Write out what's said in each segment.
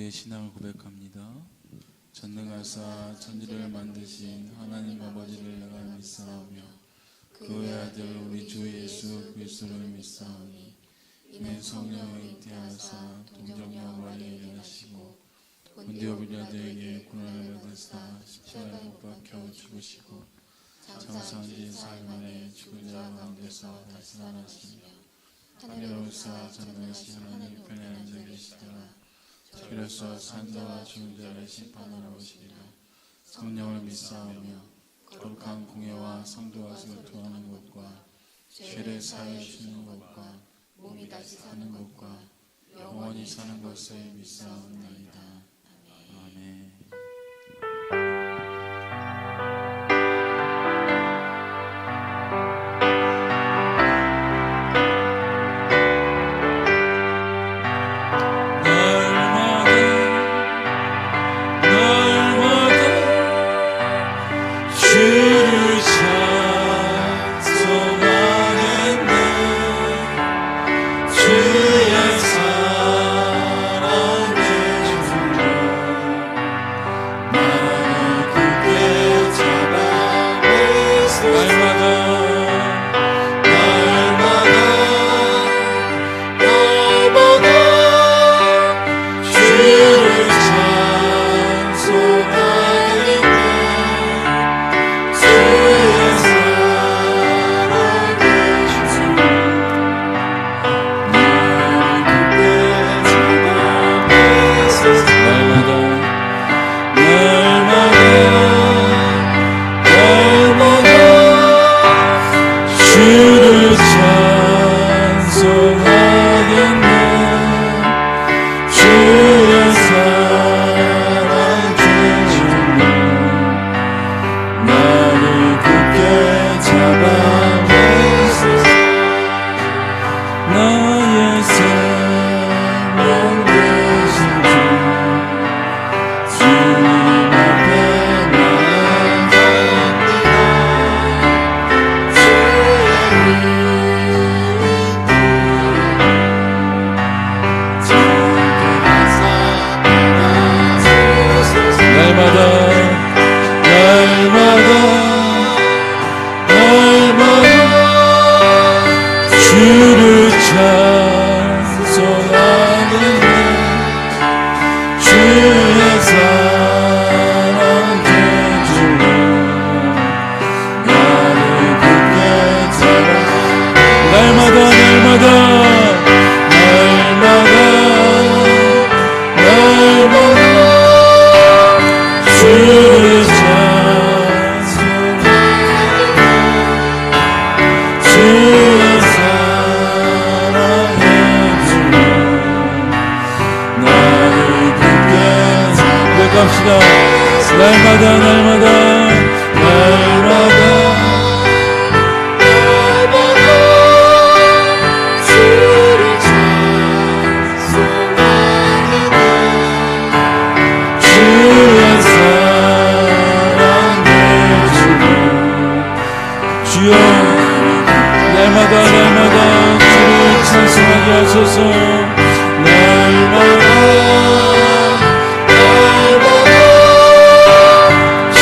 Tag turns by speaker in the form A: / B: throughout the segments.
A: 우리의 신앙을 고백합니다. 전능하사 천지를 만드신 하나님 아버지를 내가 믿사오며 그 외아들 우리 주 예수 그리스도를 믿사오니 이는 성령을 잉태하사 동정녀 마리아에게 나시고 본디오 빌라도에게 고난을 받으사 십자가에 못 박혀 죽으시고 장사한지 사흘 만에 죽은 자 가운데서 다시 살아나시며 하늘에 오르사 전능하신 하나님 편에 앉아 계시다가 그래서 산자와 죽은 자를 심판하러 오시리라. 성령을 믿사오며 거룩한 공예와 성도와 교통하는 것과 죄를 사하여 주는 것과 몸이 다시 사는 것과 영원히 사는 것을 믿사옵나이다. 아멘.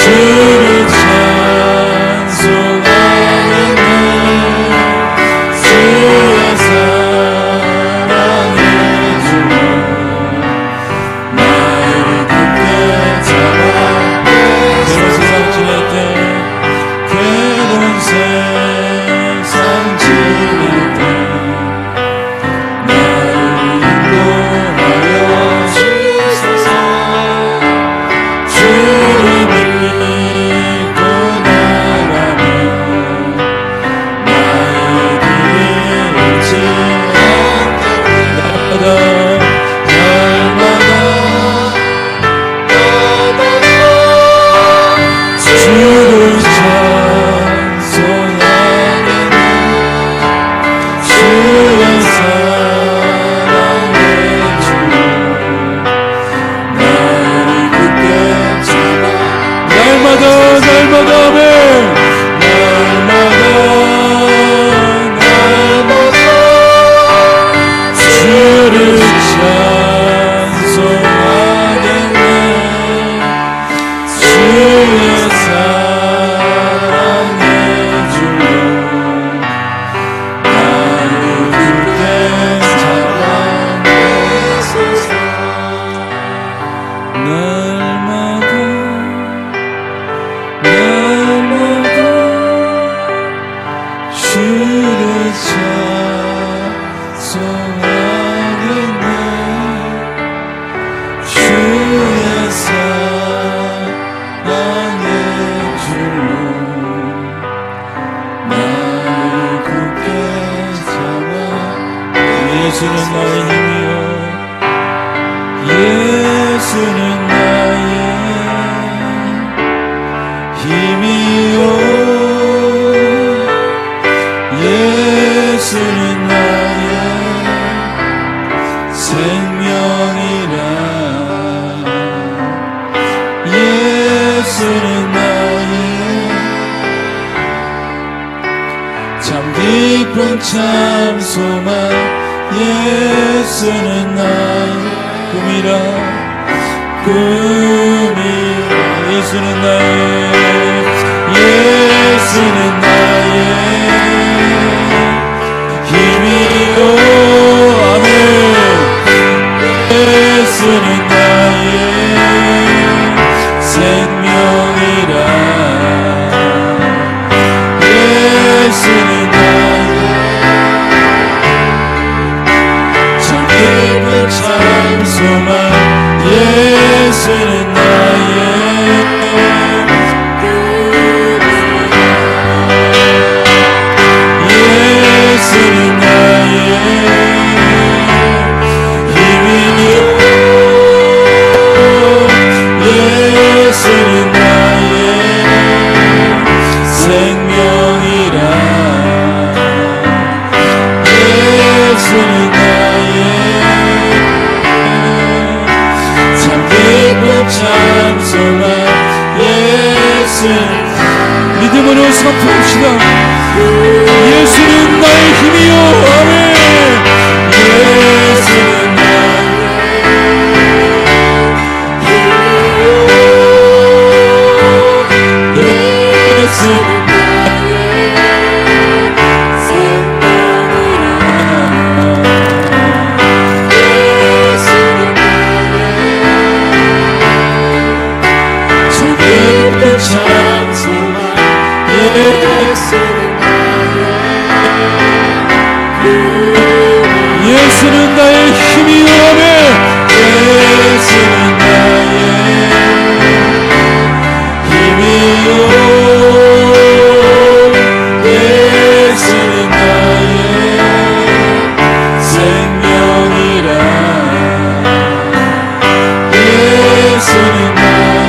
B: 주를
A: 생명이라. 예수는 나의 참 깊은 참 소망. 예수는 나의 꿈이라. 예수는 나의 힘이요. 아멘. 예수는 나의 생명이라. 예수는 나의 참 깊은 참 소망. 예수는 나의 예수는 나의 힘이요. 예수는 나의 생명이라. 예수는 나의 참 깊은 참 소망. 예수 믿음으로 선포합시다. 예수는 나의 힘이요. 아멘. 예수는 나의 힘이요. 예수는 나의 생명이라. 예수는 나의 참 깊은 참 소망. 예수는 나의 힘이요. 아멘. 예수는 나의 힘이요. 예수는 나의 생명이라. 예수는 나의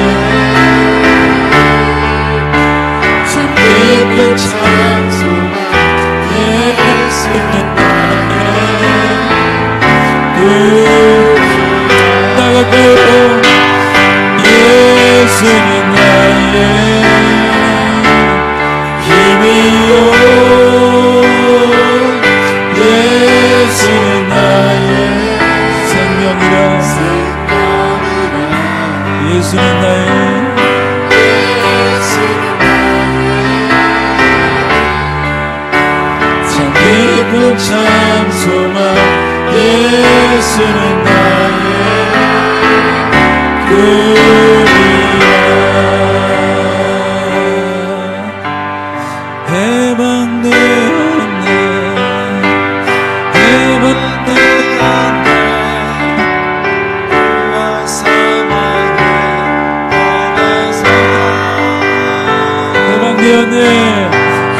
A: 참 깊은 참 소망. 예수는 나갈까요? 예수는 나의 힘이요. 예수는 나의 생명이라. 예수는 나의 참 깊은 참 소망. 예수는 나의 꿈이라. 해방되었네. 해방되었네. 너와 사랑의 법에서 해방되었네.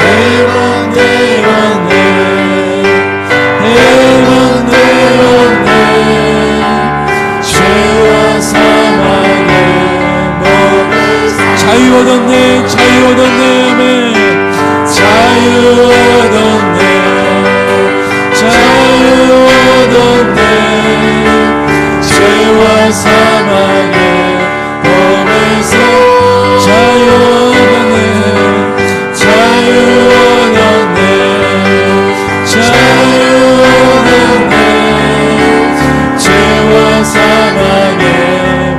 A: 해방되었네. 해방되었네. 죄와 사망의 몸에서 자유 얻었네. 자유 얻었네. 아멘. 자유 얻었네. 자유 얻었네. 죄와 사망의 몸에서 자유 얻었네. 자유 얻었네. 자유 얻었네. 죄와 사망의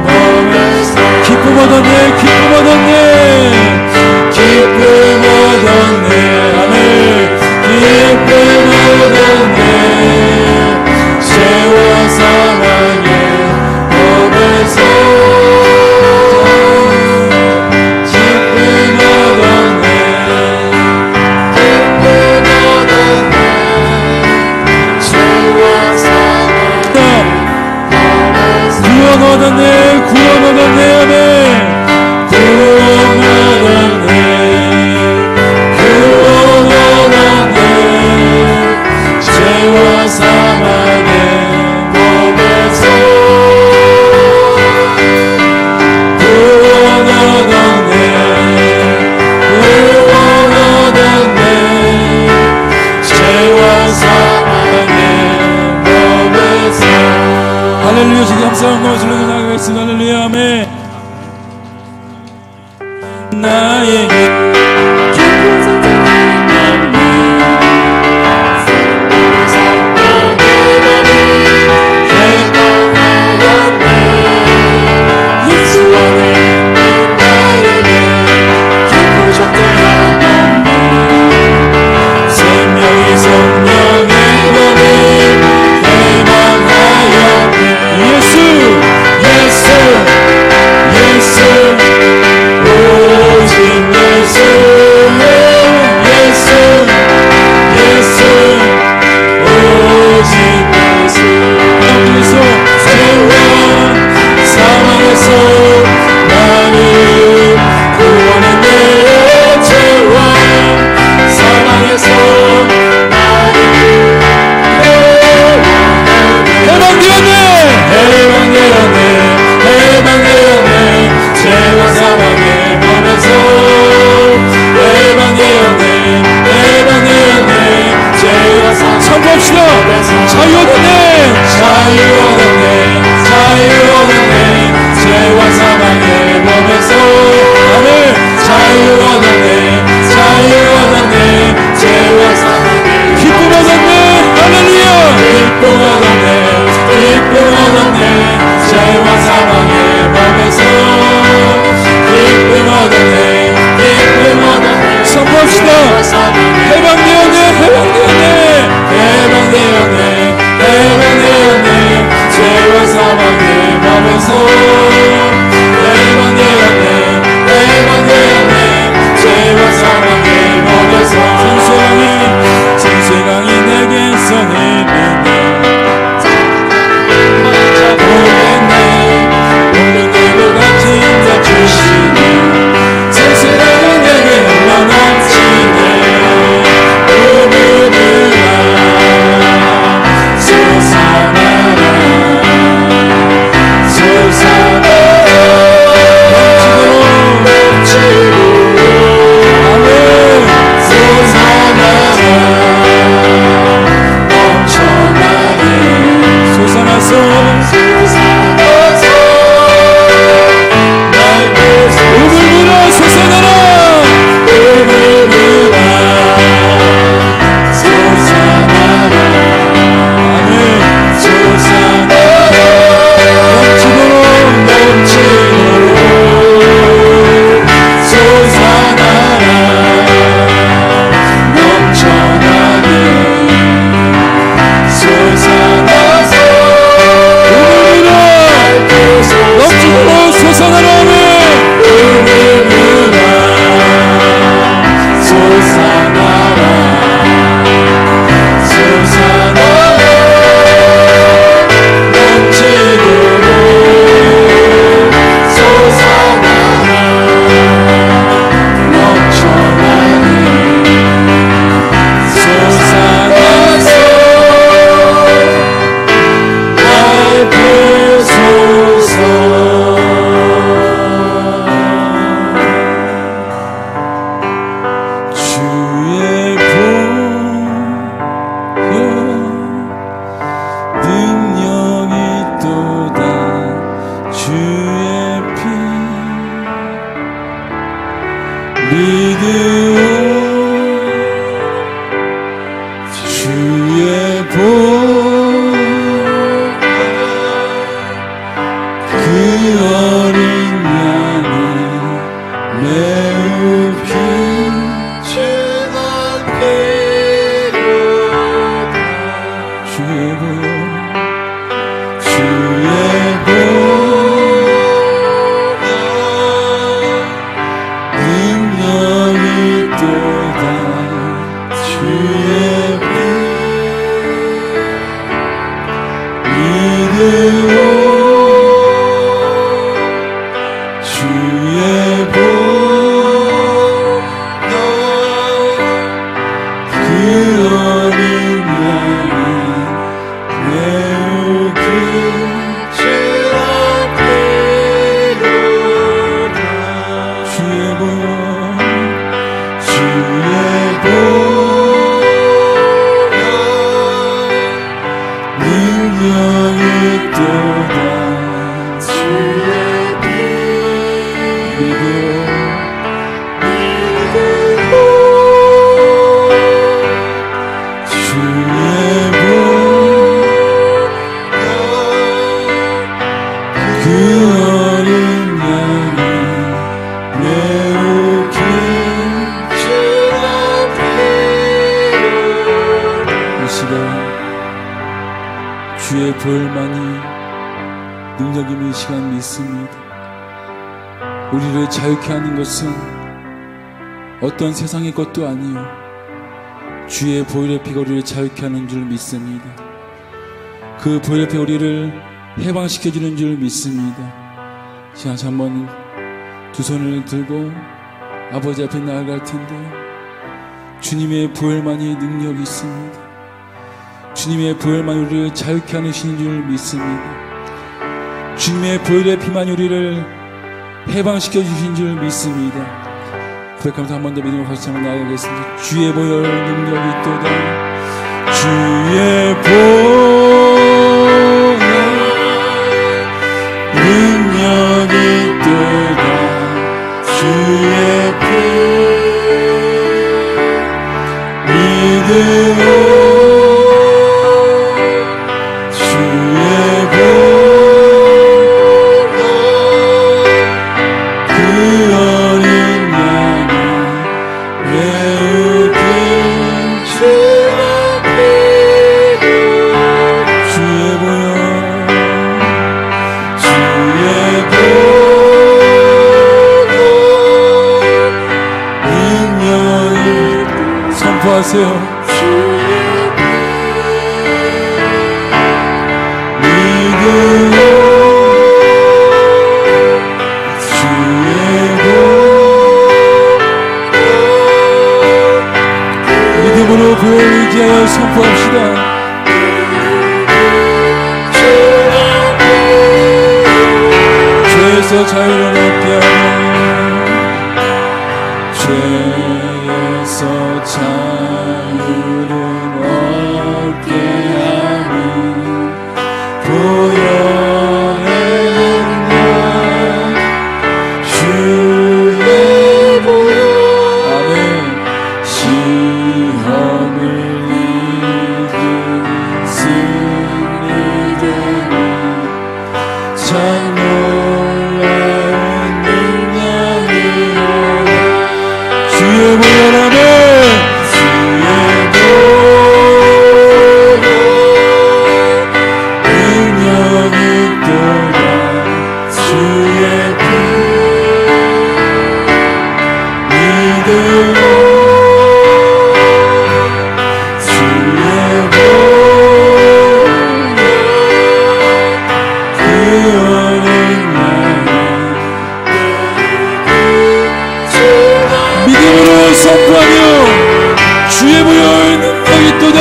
A: 몸에서 기쁨 얻었네. 기쁨 얻었네. 기쁨 얻었네. 아멘. 기쁨 얻었네. 죄와 사망의 몸에서 기쁨 얻었네. 기쁨 얻었네. 죄와 사망의 몸에서 구원 얻었네. 구원 얻었네. 아멘. 구원 얻었네. 구원 얻었네. 죄와 사망의 몸에서 구원 얻었네. 구원 얻었네. 죄와 사망의 몸에서 할렐루야. 주님 감사한 것을 나가겠습니다. 할렐루야. 아멘. 나에게 해방되었네. 어린 양이 매우 긴 주 앞에 이 시간 주의 보혈만이 능력임을 이 시간 믿습니다. 우리를 자유케 하는 것은 어떤 세상의 것도 아니요 주의 보혈의 피가 우리를 자유케 하는 줄 믿습니다. 그 보혈의 피가 우리를 해방시켜주는 줄 믿습니다. 자, 한번 두 손을 들고 아버지 앞에 나아갈 텐데 주님의 보혈만이 능력이 있습니다. 주님의 보혈만이 우리를 자유케 하는 줄 믿습니다. 주님의 보혈의 피만이 우리를 해방시켜 주신 줄 믿습니다. 고백하면서 한 번 더 믿음으로 같이 한번 나아가겠습니다. 주의 보혈 능력이 있도다. 주의 보혈 능력이 있도다. 주의 피 믿음으로 선포하세요. 믿음으로 보혈을 의지하여 선포합시다. 죄에서 자유를 얻게 하며 죄에서 자유를 얻게 하니 보혈의 능력 주의 보혈 아멘 시험을 이기는 승리되니 참 놀라운 능력이로다. 주의 보혈 아멘 주의 보혈 능력이 있도다.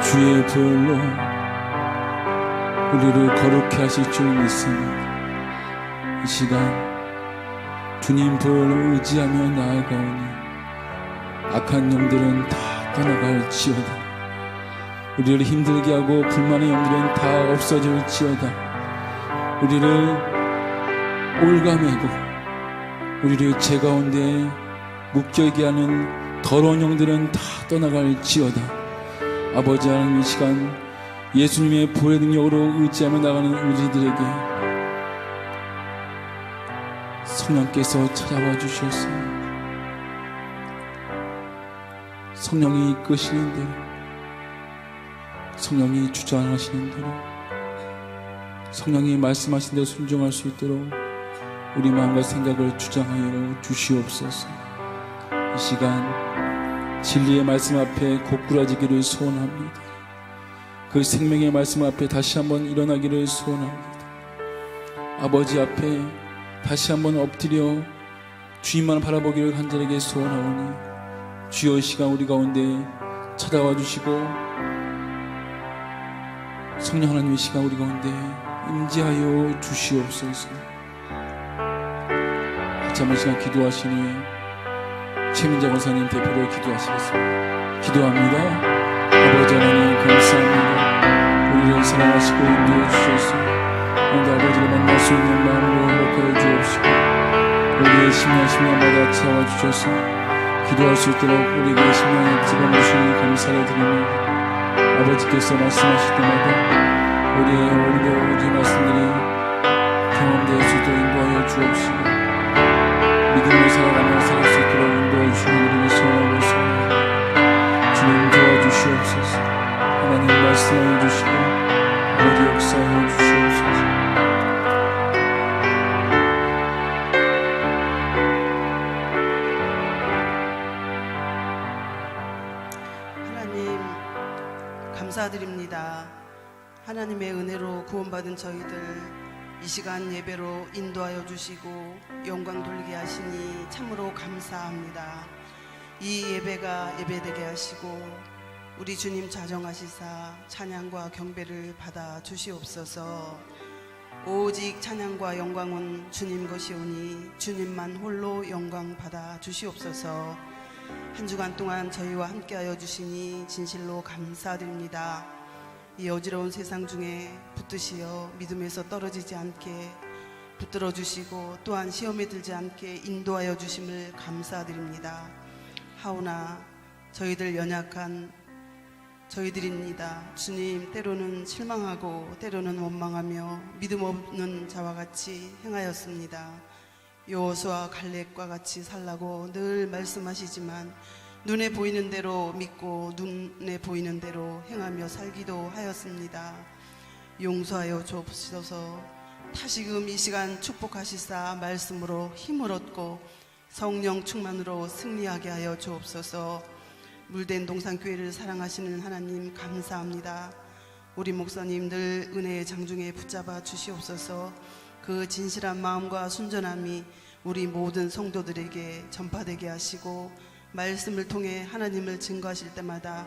A: 주의 보혈로 우리를 거룩케 하실 줄 믿습니다. 이 시간 주님 보혈로 의지하며 나아가오니 악한 영들은 다 떠나갈지어다. 우리를 힘들게 하고 불만의 영들은 다 없어질지어다. 우리를 올가매고 우리를 죄 가운데 묶여있게 하는 더러운 영들은 다 떠나갈지어다. 아버지 하나님, 이 시간 예수님의 보혈의 능력으로 의지하며 나가는 우리들에게 성령께서 찾아와 주셨습니다. 성령이 이끄시는 대로, 성령이 주장하시는 대로, 성령이 말씀하신 대로 순종할 수 있도록 우리 마음과 생각을 주장하여 주시옵소서. 이 시간 진리의 말씀 앞에 고꾸라지기를 소원합니다. 그 생명의 말씀 앞에 다시 한번 일어나기를 소원합니다. 아버지 앞에 다시 한번 엎드려 주님만 바라보기를 간절하게 소원하오니, 주여 이 시간 우리 가운데 찾아와 주시고 성령 하나님의 시간 우리 가운데 임재하여 주시옵소서. 같이 한번 시간 기도하신 후에 최민자 권사님 대표로 기도하시겠습니다. 기도합니다. 아버지 하나님 감사합니다. 우리를 사랑하시고 인도해 주셔서 오늘 아버지를 만날 수 있는 마음으로 행복하여 주옵시고, 우리의 심령마다 찾아와 주셔서 기도할 수 있도록 우리에게 심령에 집어넣으시니 감사를 드립니다. 아버지께서 말씀하실 때마다 우리의 오늘도 우리 말씀들이 경험될 수 있도록 인도하여 주옵시고, 믿음으로 살아가며 살 수 있도록 인도해 주시는 이름을 소원하고 있습니다. 주님 도와주시옵소서. 하나님 말씀하여 주시고 아버지 역사하여 주시옵소서.
B: 감사드립니다. 하나님의 은혜로 구원받은 저희들 이 시간 예배로 인도하여 주시고 영광 돌리게 하시니 참으로 감사합니다. 이 예배가 예배되게 하시고 우리 주님 자정하시사 찬양과 경배를 받아 주시옵소서. 오직 찬양과 영광은 주님 것이오니 주님만 홀로 영광 받아 주시옵소서. 한 주간 동안 저희와 함께하여 주시니 진실로 감사드립니다. 이 어지러운 세상 중에 붙드시어 믿음에서 떨어지지 않게 붙들어 주시고 또한 시험에 들지 않게 인도하여 주심을 감사드립니다. 하오나 저희들 연약한 저희들입니다. 주님, 때로는 실망하고 때로는 원망하며 믿음 없는 자와 같이 행하였습니다. 여호수아 갈렙과 같이 살라고 늘 말씀하시지만 눈에 보이는 대로 믿고 눈에 보이는 대로 행하며 살기도 하였습니다. 용서하여 주옵소서. 다시금 이 시간 축복하시사 말씀으로 힘을 얻고 성령 충만으로 승리하게 하여 주옵소서. 물된 동산교회를 사랑하시는 하나님 감사합니다. 우리 목사님 늘 은혜의 장중에 붙잡아 주시옵소서. 그 진실한 마음과 순전함이 우리 모든 성도들에게 전파되게 하시고 말씀을 통해 하나님을 증거하실 때마다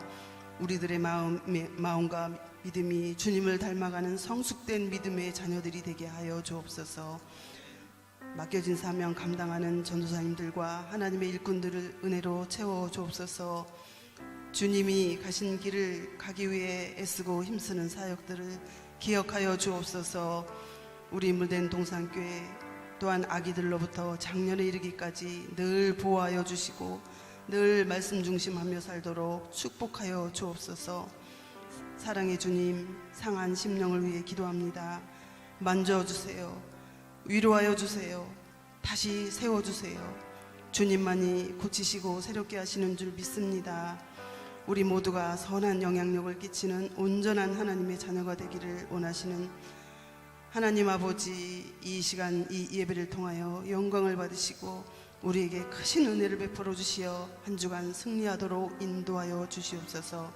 B: 우리들의 마음과 믿음이 주님을 닮아가는 성숙된 믿음의 자녀들이 되게 하여 주옵소서. 맡겨진 사명 감당하는 전도사님들과 하나님의 일꾼들을 은혜로 채워 주옵소서. 주님이 가신 길을 가기 위해 애쓰고 힘쓰는 사역들을 기억하여 주옵소서. 우리 물된 동산교회 또한 아기들로부터 장년에 이르기까지 늘 보호하여 주시고 늘 말씀 중심하며 살도록 축복하여 주옵소서. 사랑의 주님, 상한 심령을 위해 기도합니다. 만져주세요. 위로하여 주세요. 다시 세워주세요. 주님만이 고치시고 새롭게 하시는 줄 믿습니다. 우리 모두가 선한 영향력을 끼치는 온전한 하나님의 자녀가 되기를 원하시는 하나님 아버지, 이 시간 이 예배를 통하여 영광을 받으시고 우리에게 크신 은혜를 베풀어 주시어 한 주간 승리하도록 인도하여 주시옵소서.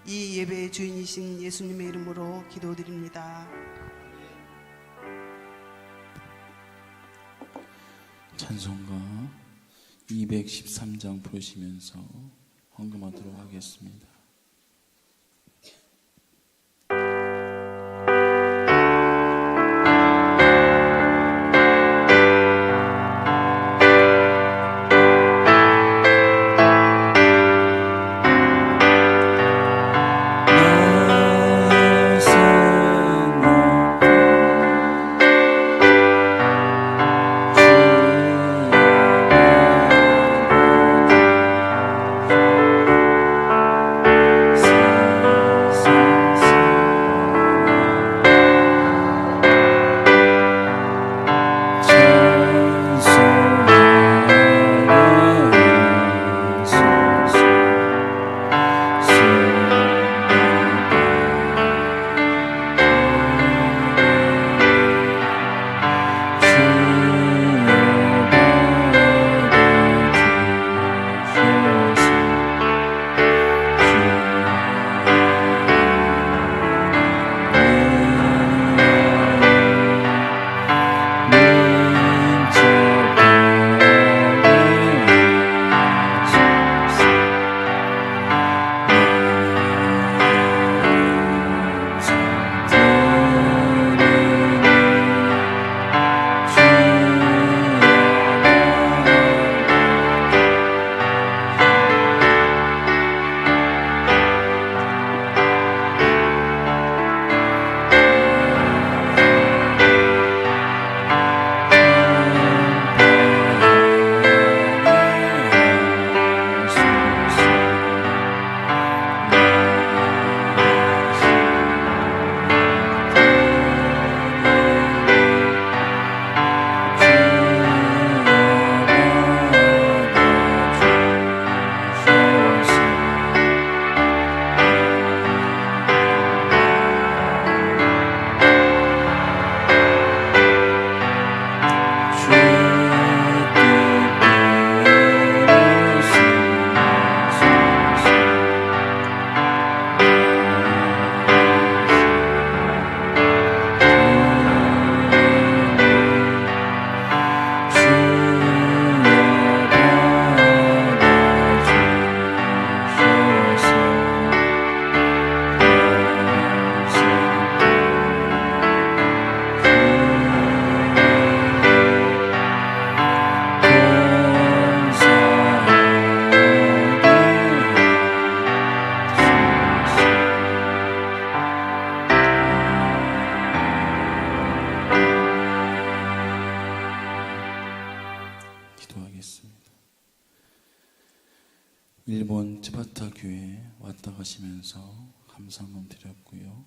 B: 이 예배의 주인이신 예수님의 이름으로 기도드립니다.
A: 찬송가 213장 부르시면서 헌금하도록 하겠습니다. 이번 츠바타 교회 왔다 가시면서 감사한금 드렸고요.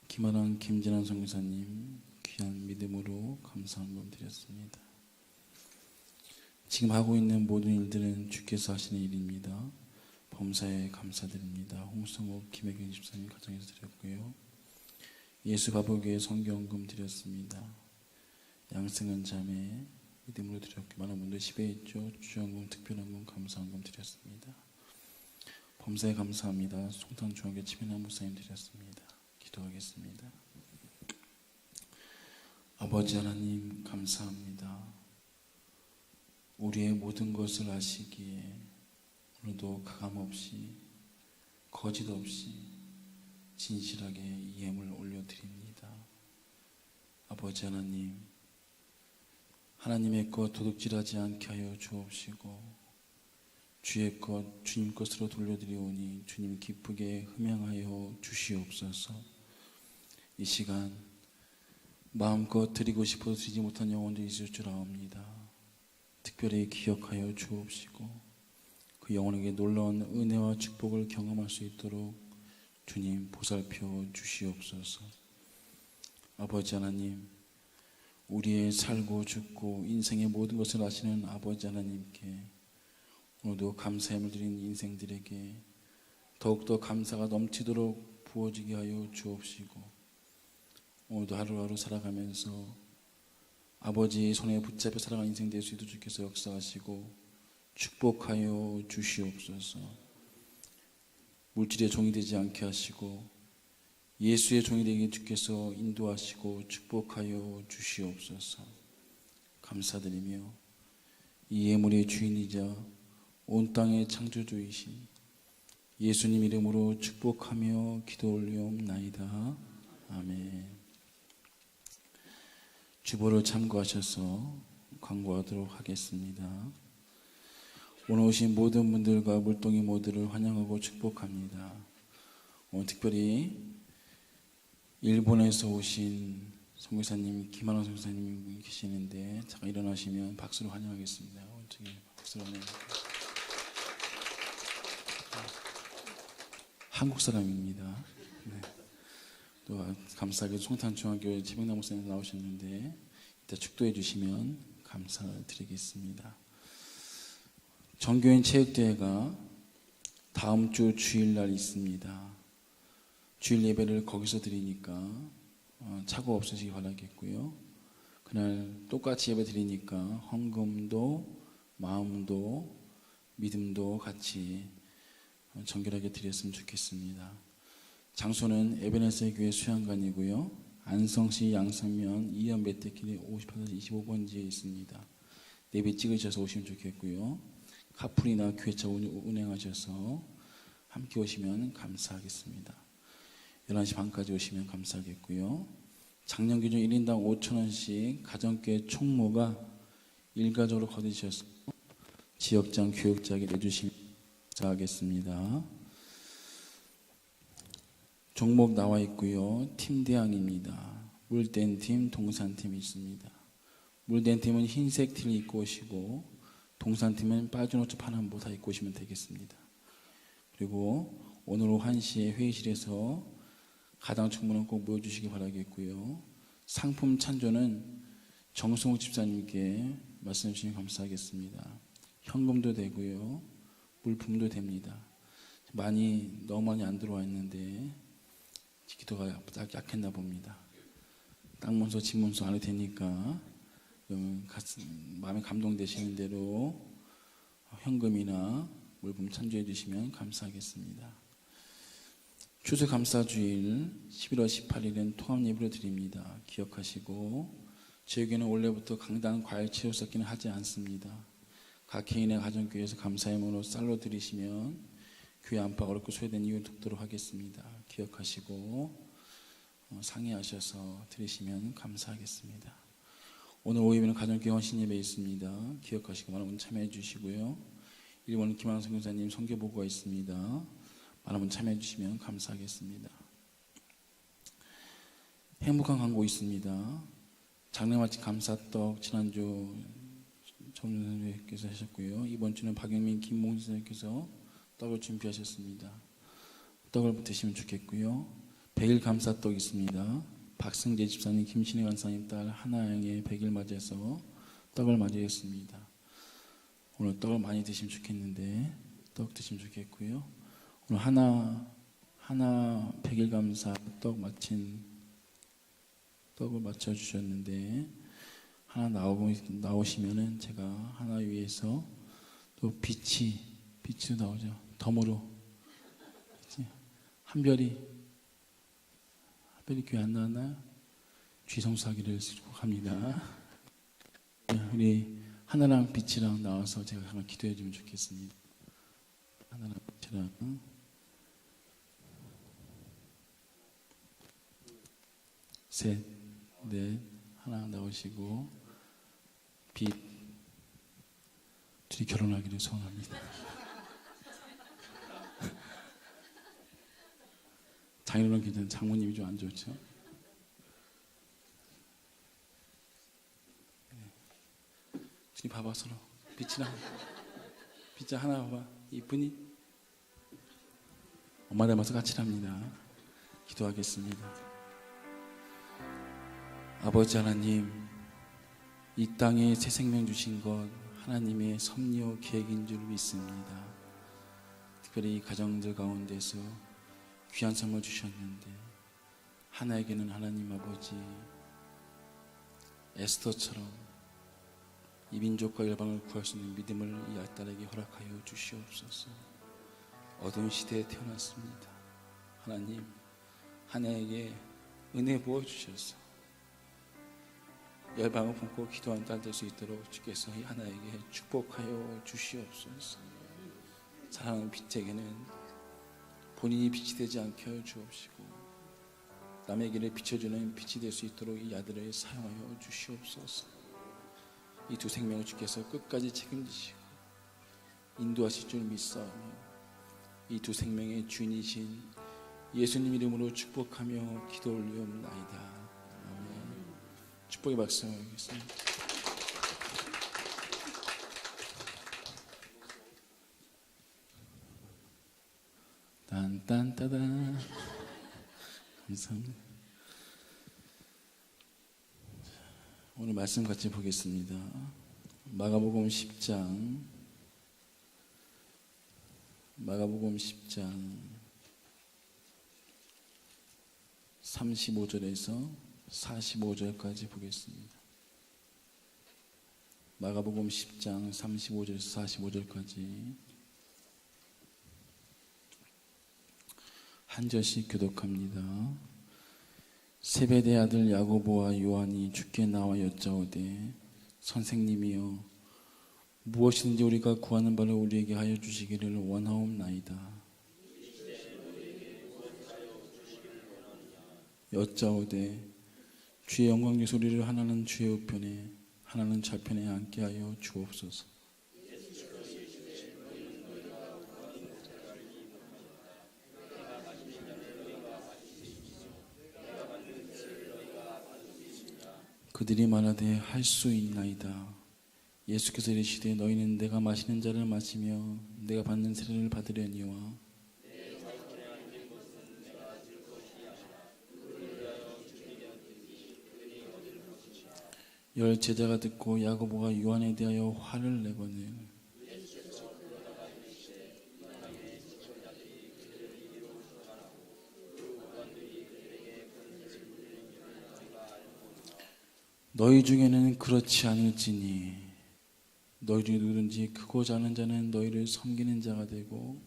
A: 김아랑 김진환 선교사님 귀한 믿음으로 감사한금 드렸습니다. 지금 하고 있는 모든 일들은 주께서 하시는 일입니다. 범사에 감사드립니다. 홍성욱 김혜경 집사님 가정에서 드렸고요. 예수 가보교회 성경금 드렸습니다. 양승은 자매 믿음으로 드렸고 많은 분들 10회했죠. 주연금 특별한금 감사한금 드렸습니다. 범사에 감사합니다. 송탄중학교 치민한 목사님 드렸습니다. 기도하겠습니다. 아버지 하나님 감사합니다. 우리의 모든 것을 아시기에 오늘도 가감없이 거짓 없이 진실하게 이 예물 올려드립니다. 아버지 하나님, 하나님의 것 도둑질하지 않게 하여 주옵시고 주의 것 주님 것으로 돌려드리오니 주님 기쁘게 흠양하여 주시옵소서. 이 시간 마음껏 드리고 싶어도 드리지 못한 영혼들이 있을 줄 아옵니다. 특별히 기억하여 주옵시고 그 영혼에게 놀라운 은혜와 축복을 경험할 수 있도록 주님 보살펴 주시옵소서. 아버지 하나님, 우리의 살고 죽고 인생의 모든 것을 아시는 아버지 하나님께 오늘도 감사함을 드린 인생들에게 더욱더 감사가 넘치도록 부어지게 하여 주옵시고 오늘도 하루하루 살아가면서 아버지의 손에 붙잡혀 살아가는 인생 될 수 있도록 주께서 역사하시고 축복하여 주시옵소서. 물질의 종이 되지 않게 하시고 예수의 종이 되게 주께서 인도하시고 축복하여 주시옵소서. 감사드리며 이 예물의 주인이자 온 땅의 창조주이신 예수님 이름으로 축복하며 기도 올리옵나이다. 아멘. 주보를 참고하셔서 광고하도록 하겠습니다. 오늘 오신 모든 분들과 물동이 모두를 환영하고 축복합니다. 오늘 특별히 일본에서 오신 선교사님 김한원 선교사님 계시는데 잠깐 일어나시면 박수로 환영하겠습니다. 저기 박수로 환영합니다. 한국 사람입니다. 네. 또 감사하게 송탄중학교 지명남 목사님 나오셨는데 이따 축도해 주시면 감사드리겠습니다. 정교인 체육대회가 다음 주 주일날 있습니다. 주일 예배를 거기서 드리니까 착오 없으시기 바라겠고요. 그날 똑같이 예배 드리니까 헌금도 마음도 믿음도 같이 정결하게 드렸으면 좋겠습니다. 장소는 에베네스 교회 수양관이고요. 안성시 양성면 2연 매트길이 58에서 25번지에 있습니다. 내비 찍으셔서 오시면 좋겠고요. 카풀이나 교회차 운행하셔서 함께 오시면 감사하겠습니다. 11시 반까지 오시면 감사하겠고요. 작년 기준 1인당 5,000원씩 가정교회 총무가 일가족으로 거두셔서 지역장 교육장에 내주시면 감사하겠습니다. 종목 나와 있고요. 팀 대항입니다. 물된 팀, 동산 팀이 있습니다. 물된 팀은 흰색 티를 입고 오시고 동산팀은 빨간 옷 파란보 다 입고 오시면 되겠습니다. 그리고 오늘 오후 1시에 회의실에서 가당 총무는 꼭 모여주시기 바라겠고요. 상품 찬조는 정성욱 집사님께 말씀해 주시면 감사하겠습니다. 현금도 되고요. 물품도 됩니다. 너무 많이 안 들어와 있는데 기도가 약했나 봅니다. 땅 문서, 집 문서 안 해도 되니까 마음에 감동되시는 대로 현금이나 물품 찬조해 주시면 감사하겠습니다. 추수감사주일 11월 18일은 통합예배를 드립니다. 기억하시고 저에게는 원래부터 강단 과일 채소 섞기는 하지 않습니다. 각 개인의 가정교회에서 감사의문으로 쌀로 드리시면 교회 안팎 어렵고 소외된 이유를 돕도록 하겠습니다. 기억하시고 상의하셔서 드리시면 감사하겠습니다. 오늘 오후 예배는 가정교회 헌신예배 있습니다. 기억하시고 많은 분 참여해 주시고요. 일본 김한원 선교사님 선교보고가 있습니다. 많은 분 참여해 주시면 감사하겠습니다. 행복한 광고 있습니다. 장례마치 감사떡 지난주 정선생님께서 하셨고요. 이번 주는 박영민 김봉진 선생님께서 떡을 준비하셨습니다. 떡을 드시면 좋겠고요. 100일 감사떡 있습니다. 박승재 집사님, 김신혜 간사님 딸 하나영의 100일 맞이해서 떡을 맞이했습니다. 오늘 떡을 많이 드시면 좋겠는데 떡 드시면 좋겠고요. 오늘 하나 100일 감사 떡 떡을 맞춰주셨는데 하나 나오시면은 제가 하나 위에서 또 빛이 나오죠. 덤으로 한별이 교회 안 나왔나요? 쥐성수하기를 합니다. 우리 하나랑 빛이랑 나와서 제가 한번 기도해 주면 좋겠습니다. 하나랑 빛이랑 셋, 넷, 하나 나오시고 빛 둘이 결혼하기를 소원합니다. 장인어른 괜찮은 장모님이 좀 안 좋죠? 네. 둘이 봐봐 서로 빛이 하나 봐봐 이쁘니? 엄마 닮아서 같이 합니다. 기도하겠습니다. 아버지 하나님, 이 땅에 새 생명 주신 것 하나님의 섭리와 계획인 줄 믿습니다. 특별히 이 가정들 가운데서 귀한 선물 주셨는데 하나에게는 하나님 아버지 에스더처럼 이 민족과 열방을 구할 수 있는 믿음을 이 아딸에게 허락하여 주시옵소서. 어두운 시대에 태어났습니다. 하나님, 하나에게 은혜 부어주셔서 열방을 품고 기도하는 딸 될 수 있도록 주께서 이 하나에게 축복하여 주시옵소서. 사랑하는 빛에게는 본인이 빛이 되지 않게 하여 주옵시고 남에게를 비춰주는 빛이 될 수 있도록 이 아들을 사용하여 주시옵소서. 이 두 생명을 주께서 끝까지 책임지시고 인도하실 줄 믿사오며 이 두 생명의 주인이신 예수님 이름으로 축복하며 기도 올리옵나이다. 축복의 박수 하겠습니다. 딴딴따단 감사합니다. 오늘 말씀 같이 보겠습니다. 마가복음 10장 35절에서 45절까지 보겠습니다. 마가복음 10장 35절에서 45절까지 한 절씩 교독합니다. 세베대 아들 야고보와 요한이 주께 나와 여짜오되 선생님이여 무엇이든지 우리가 구하는 바를 우리에게 하여 주시기를 원하옵나이다. 여짜오되 주의 영광의 소리를 하나는 주의 우편에 하나는 좌편에 앉게 하여 주옵소서. 그들이 말하되 할 수 있나이다. 예수께서 이르시되 너희는 내가 마시는 자를 마시며 내가 받는 세례를 받으려니와 열 제자가 듣고 야고보가 요한에 대하여 화를 내거늘 너희 중에는 그렇지 않을지니 너희 중에 누구든지 크고 작은 자는 너희를 섬기는 자가 되고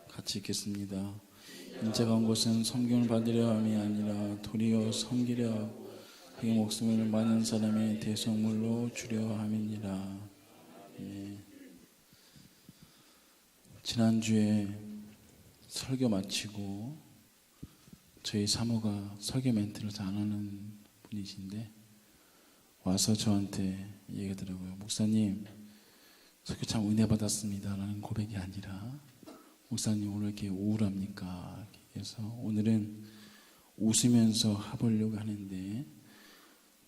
A: 같이 읽겠습니다. 인자가 온 것은 섬김을 받으려 함이 아니라 도리어 섬기려 그의 목숨을 많은 사람의 대속물로 주려 함이니라. 예. 지난주에 설교 마치고 저희 사모가 설교 멘트를 잘 안 하는 분이신데 와서 저한테 얘기하더라고요. 목사님 설교 참 은혜 받았습니다 라는 고백이 아니라 목사님 오늘 이렇게 우울합니까? 그래서 오늘은 웃으면서 해보려고 하는데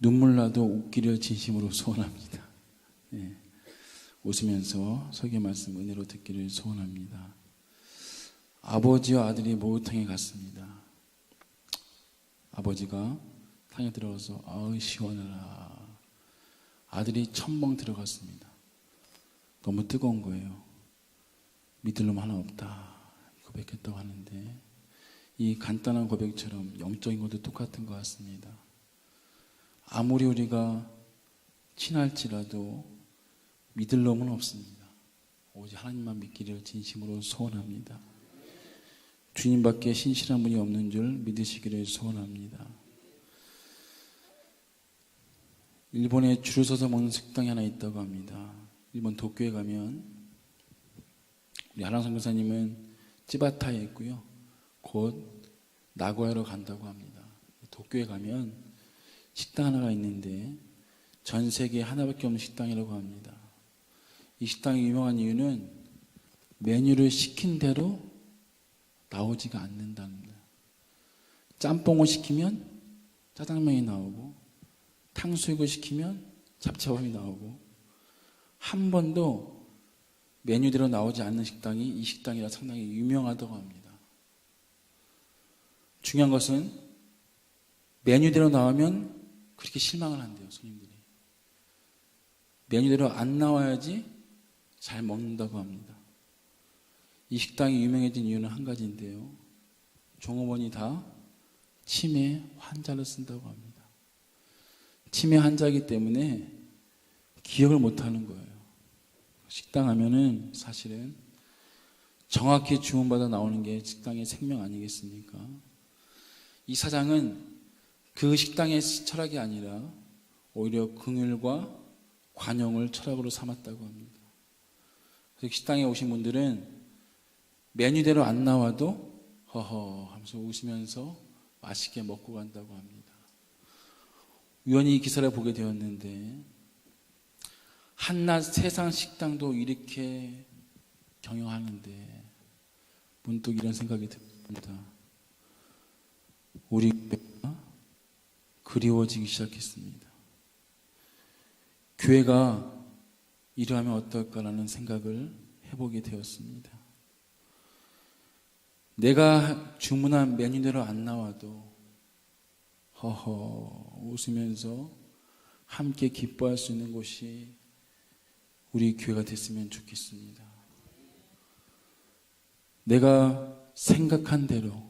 A: 눈물 나도 웃기를 진심으로 소원합니다. 웃으면서 설교 말씀 은혜로 듣기를 소원합니다. 아버지와 아들이 목욕탕에 갔습니다. 아버지가 탕에 들어가서 아우 시원해라. 아들이 첨벙 들어갔습니다. 너무 뜨거운 거예요. 믿을 놈 하나 없다 고백했다고 하는데, 이 간단한 고백처럼 영적인 것도 똑같은 것 같습니다. 아무리 우리가 친할지라도 믿을 놈은 없습니다. 오직 하나님만 믿기를 진심으로 소원합니다. 주님밖에 신실한 분이 없는 줄 믿으시기를 소원합니다. 일본에 줄을 서서 먹는 식당이 하나 있다고 합니다. 일본 도쿄에 가면 우리 하랑 선교사님은 찌바타에 있고요. 곧 나고야로 간다고 합니다. 도쿄에 가면 식당 하나가 있는데 전 세계에 하나밖에 없는 식당이라고 합니다. 이 식당이 유명한 이유는 메뉴를 시킨 대로 나오지가 않는답니다. 짬뽕을 시키면 짜장면이 나오고, 탕수육을 시키면 잡채밥이 나오고, 한 번도 메뉴대로 나오지 않는 식당이 이 식당이라 상당히 유명하다고 합니다. 중요한 것은 메뉴대로 나오면 그렇게 실망을 한대요, 손님들이. 메뉴대로 안 나와야지 잘 먹는다고 합니다. 이 식당이 유명해진 이유는 한 가지인데요. 종업원이 다 치매 환자를 쓴다고 합니다. 치매 환자이기 때문에 기억을 못하는 거예요. 식당 하면은 사실은 정확히 주문받아 나오는 게 식당의 생명 아니겠습니까? 이 사장은 그 식당의 철학이 아니라 오히려 긍휼과 관용을 철학으로 삼았다고 합니다. 그래서 식당에 오신 분들은 메뉴대로 안 나와도 허허 하면서 웃으면서 맛있게 먹고 간다고 합니다. 우연히 이 기사를 보게 되었는데, 한낱 세상 식당도 이렇게 경영하는데 문득 이런 생각이 듭니다. 우리 교회가 그리워지기 시작했습니다. 교회가 이러하면 어떨까라는 생각을 해보게 되었습니다. 내가 주문한 메뉴대로 안 나와도 허허 웃으면서 함께 기뻐할 수 있는 곳이 우리 교회가 됐으면 좋겠습니다. 내가 생각한 대로,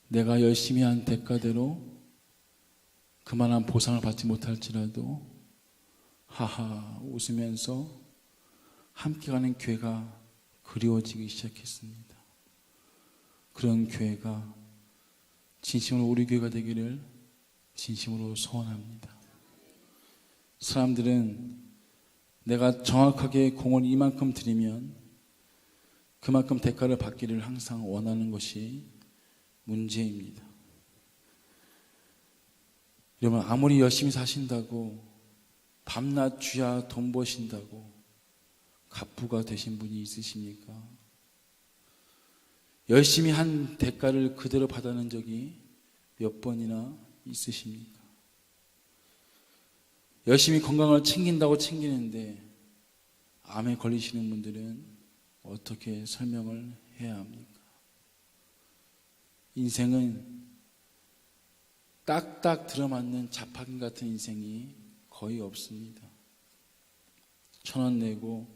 A: 내가 열심히 한 대가대로 그만한 보상을 받지 못할지라도 하하 웃으면서 함께 가는 교회가 그리워지기 시작했습니다. 그런 교회가 진심으로 우리 교회가 되기를 진심으로 소원합니다. 사람들은 내가 정확하게 공을 이만큼 드리면 그만큼 대가를 받기를 항상 원하는 것이 문제입니다. 여러분, 아무리 열심히 사신다고 밤낮 쥐야 돈 버신다고 갑부가 되신 분이 있으십니까? 열심히 한 대가를 그대로 받아낸 적이 몇 번이나 있으십니까? 열심히 건강을 챙긴다고 챙기는데 암에 걸리시는 분들은 어떻게 설명을 해야 합니까? 인생은 딱딱 들어맞는 자판기 같은 인생이 거의 없습니다. 1,000원 내고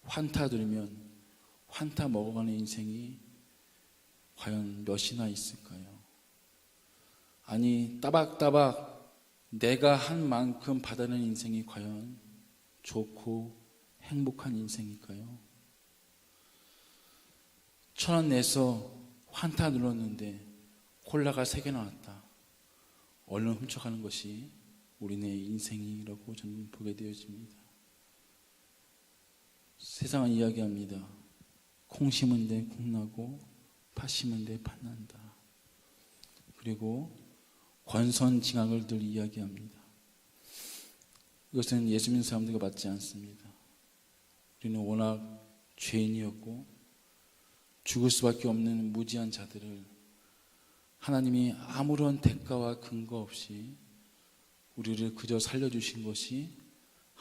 A: 환타 들으면 환타 먹어가는 인생이 과연 몇이나 있을까요? 아니 따박따박 내가 한 만큼 받아내는 인생이 과연 좋고 행복한 인생일까요? 1,000원 내서 환타 눌렀는데 콜라가 3개 나왔다. 얼른 훔쳐가는 것이 우리네 인생이라고 저는 보게 되어집니다. 세상은 이야기합니다. 콩 심은 데 콩나고 팥 심은 데 팥난다. 그리고 권선징악을 늘 이야기합니다. 이것은 예수 믿는 사람들과 맞지 않습니다. 우리는 워낙 죄인이었고 죽을 수밖에 없는 무지한 자들을 하나님이 아무런 대가와 근거 없이 우리를 그저 살려주신 것이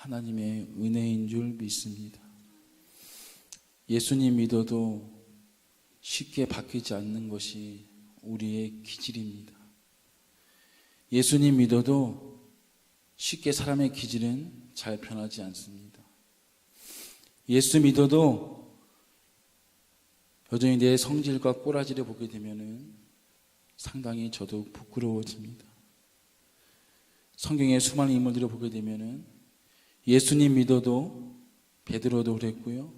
A: 하나님의 은혜인 줄 믿습니다. 예수님 믿어도 쉽게 바뀌지 않는 것이 우리의 기질입니다. 예수님 믿어도 쉽게 사람의 기질은 잘 변하지 않습니다. 예수 믿어도 여전히 내 성질과 꼬라지를 보게 되면 상당히 저도 부끄러워집니다. 성경의 수많은 인물들을 보게 되면 예수님 믿어도 베드로도 그랬고요,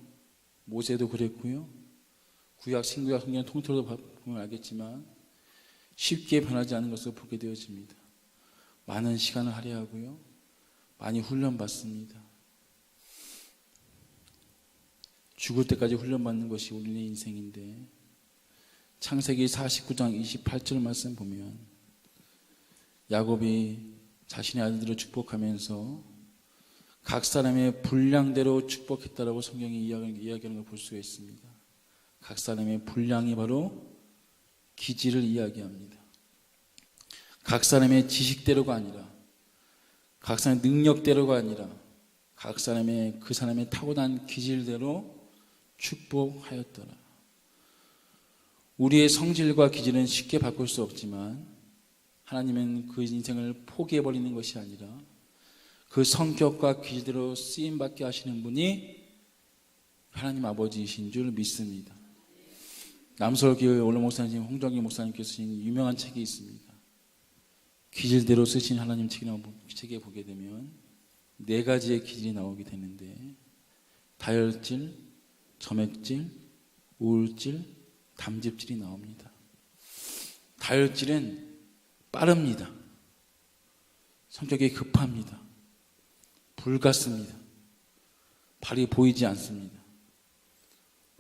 A: 모세도 그랬고요, 구약 신구약 성경 통틀어서 보면 알겠지만 쉽게 변하지 않은 것을 보게 되어집니다. 많은 시간을 할애하고요, 많이 훈련받습니다. 죽을 때까지 훈련받는 것이 우리의 인생인데, 창세기 49장 28절 말씀 보면 야곱이 자신의 아들들을 축복하면서 각 사람의 분량대로 축복했다라고 성경이 이야기하는 걸 볼 수가 있습니다. 각 사람의 분량이 바로 기질을 이야기합니다. 각 사람의 지식대로가 아니라, 각 사람의 능력대로가 아니라 각 사람의 그 사람의 타고난 기질대로 축복하였더라. 우리의 성질과 기질은 쉽게 바꿀 수 없지만 하나님은 그 인생을 포기해버리는 것이 아니라 그 성격과 기질대로 쓰임받게 하시는 분이 하나님 아버지이신 줄 믿습니다. 남서울교회 원로 목사님 홍정기 목사님께서 쓰신 유명한 책이 있습니다. 기질대로 쓰신 하나님 책에 보게 되면 4가지의 기질이 나오게 되는데, 다혈질, 점액질, 우울질, 담즙질이 나옵니다. 다혈질은 빠릅니다. 성격이 급합니다. 불같습니다. 발이 보이지 않습니다.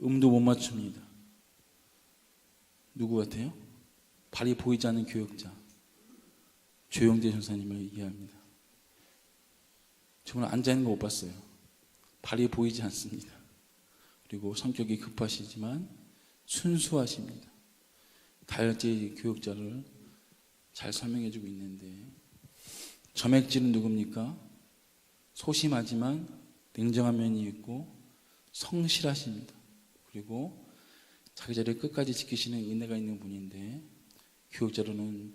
A: 음도 못 맞춥니다. 누구 같아요? 발이 보이지 않는 교역자 조영대 전사님을 이해합니다. 저는 앉아있는 거 못 봤어요. 발이 보이지 않습니다. 그리고 성격이 급하시지만 순수하십니다. 다혈질 교역자를 잘 설명해주고 있는데, 점액질은 누굽니까? 소심하지만 냉정한 면이 있고 성실하십니다. 그리고 자기 자리를 끝까지 지키시는 은혜가 있는 분인데, 교역자로는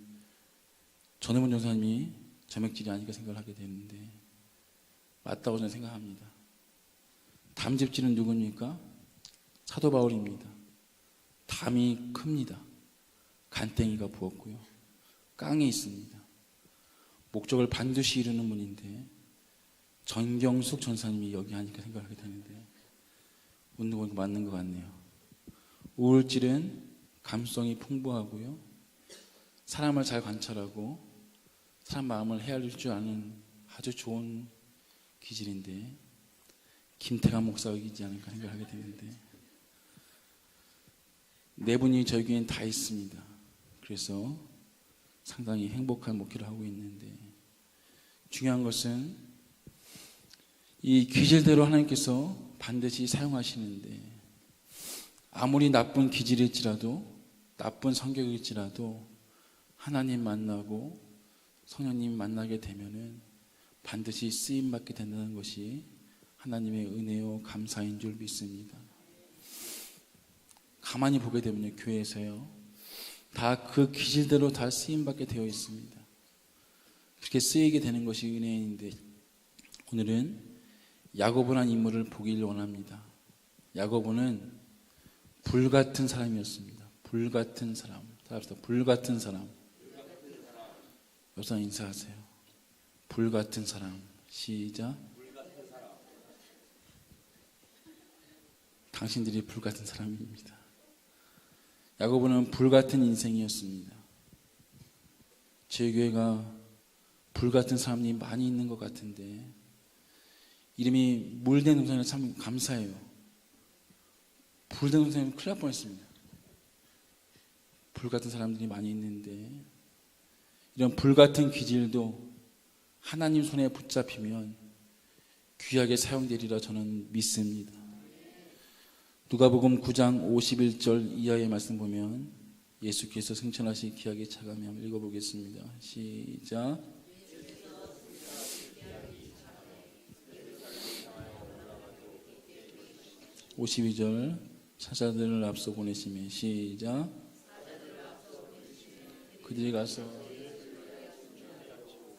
A: 전혜문 전사님이 점액질이 아닐까 생각을 하게 되는데 맞다고 저는 생각합니다. 담즙질은 누굽니까? 사도 바울입니다. 담이 큽니다. 간땡이가 부었고요, 깡이 있습니다. 목적을 반드시 이루는 분인데 정경숙 전사님이 여기 하니까 생각하게 되는데 웃는 거 맞는 것 같네요. 우울질은 감성이 풍부하고요, 사람을 잘 관찰하고 사람 마음을 헤아릴 줄 아는 아주 좋은 기질인데 김태관 목사이지 않을까 생각하게 되는데, 4분이 저희 교회엔 다 있습니다. 그래서 상당히 행복한 목회를 하고 있는데, 중요한 것은 이 기질대로 하나님께서 반드시 사용하시는데, 아무리 나쁜 기질일지라도 나쁜 성격일지라도 하나님 만나고 성령님 만나게 되면은 반드시 쓰임받게 된다는 것이 하나님의 은혜요 감사인 줄 믿습니다. 가만히 보게 되면요, 교회에서요, 다 그 기질대로 다 쓰임받게 되어 있습니다. 그렇게 쓰이게 되는 것이 은혜인데, 오늘은 야고보라는 인물을 보길 원합니다. 야고보는 불같은 사람이었습니다. 불같은 사람. 따라합시다. 불같은 사람. 여러분 인사하세요. 불같은 사람. 시작. 당신들이 불같은 사람입니다. 야고보는 불같은 인생이었습니다. 제 교회가 불같은 사람이 많이 있는 것 같은데, 이름이 물된 동생을 참 감사해요. 불된 동생은 큰일 날 뻔했습니다. 불같은 사람들이 많이 있는데, 이런 불같은 기질도 하나님 손에 붙잡히면 귀하게 사용되리라 저는 믿습니다. 누가복음 9장 51절 이하의 말씀 보면 예수께서 승천하시 귀하게 차감히 한번 읽어보겠습니다. 시작. 52절 사자들을 앞서 보내시며 시작. 그들이 가서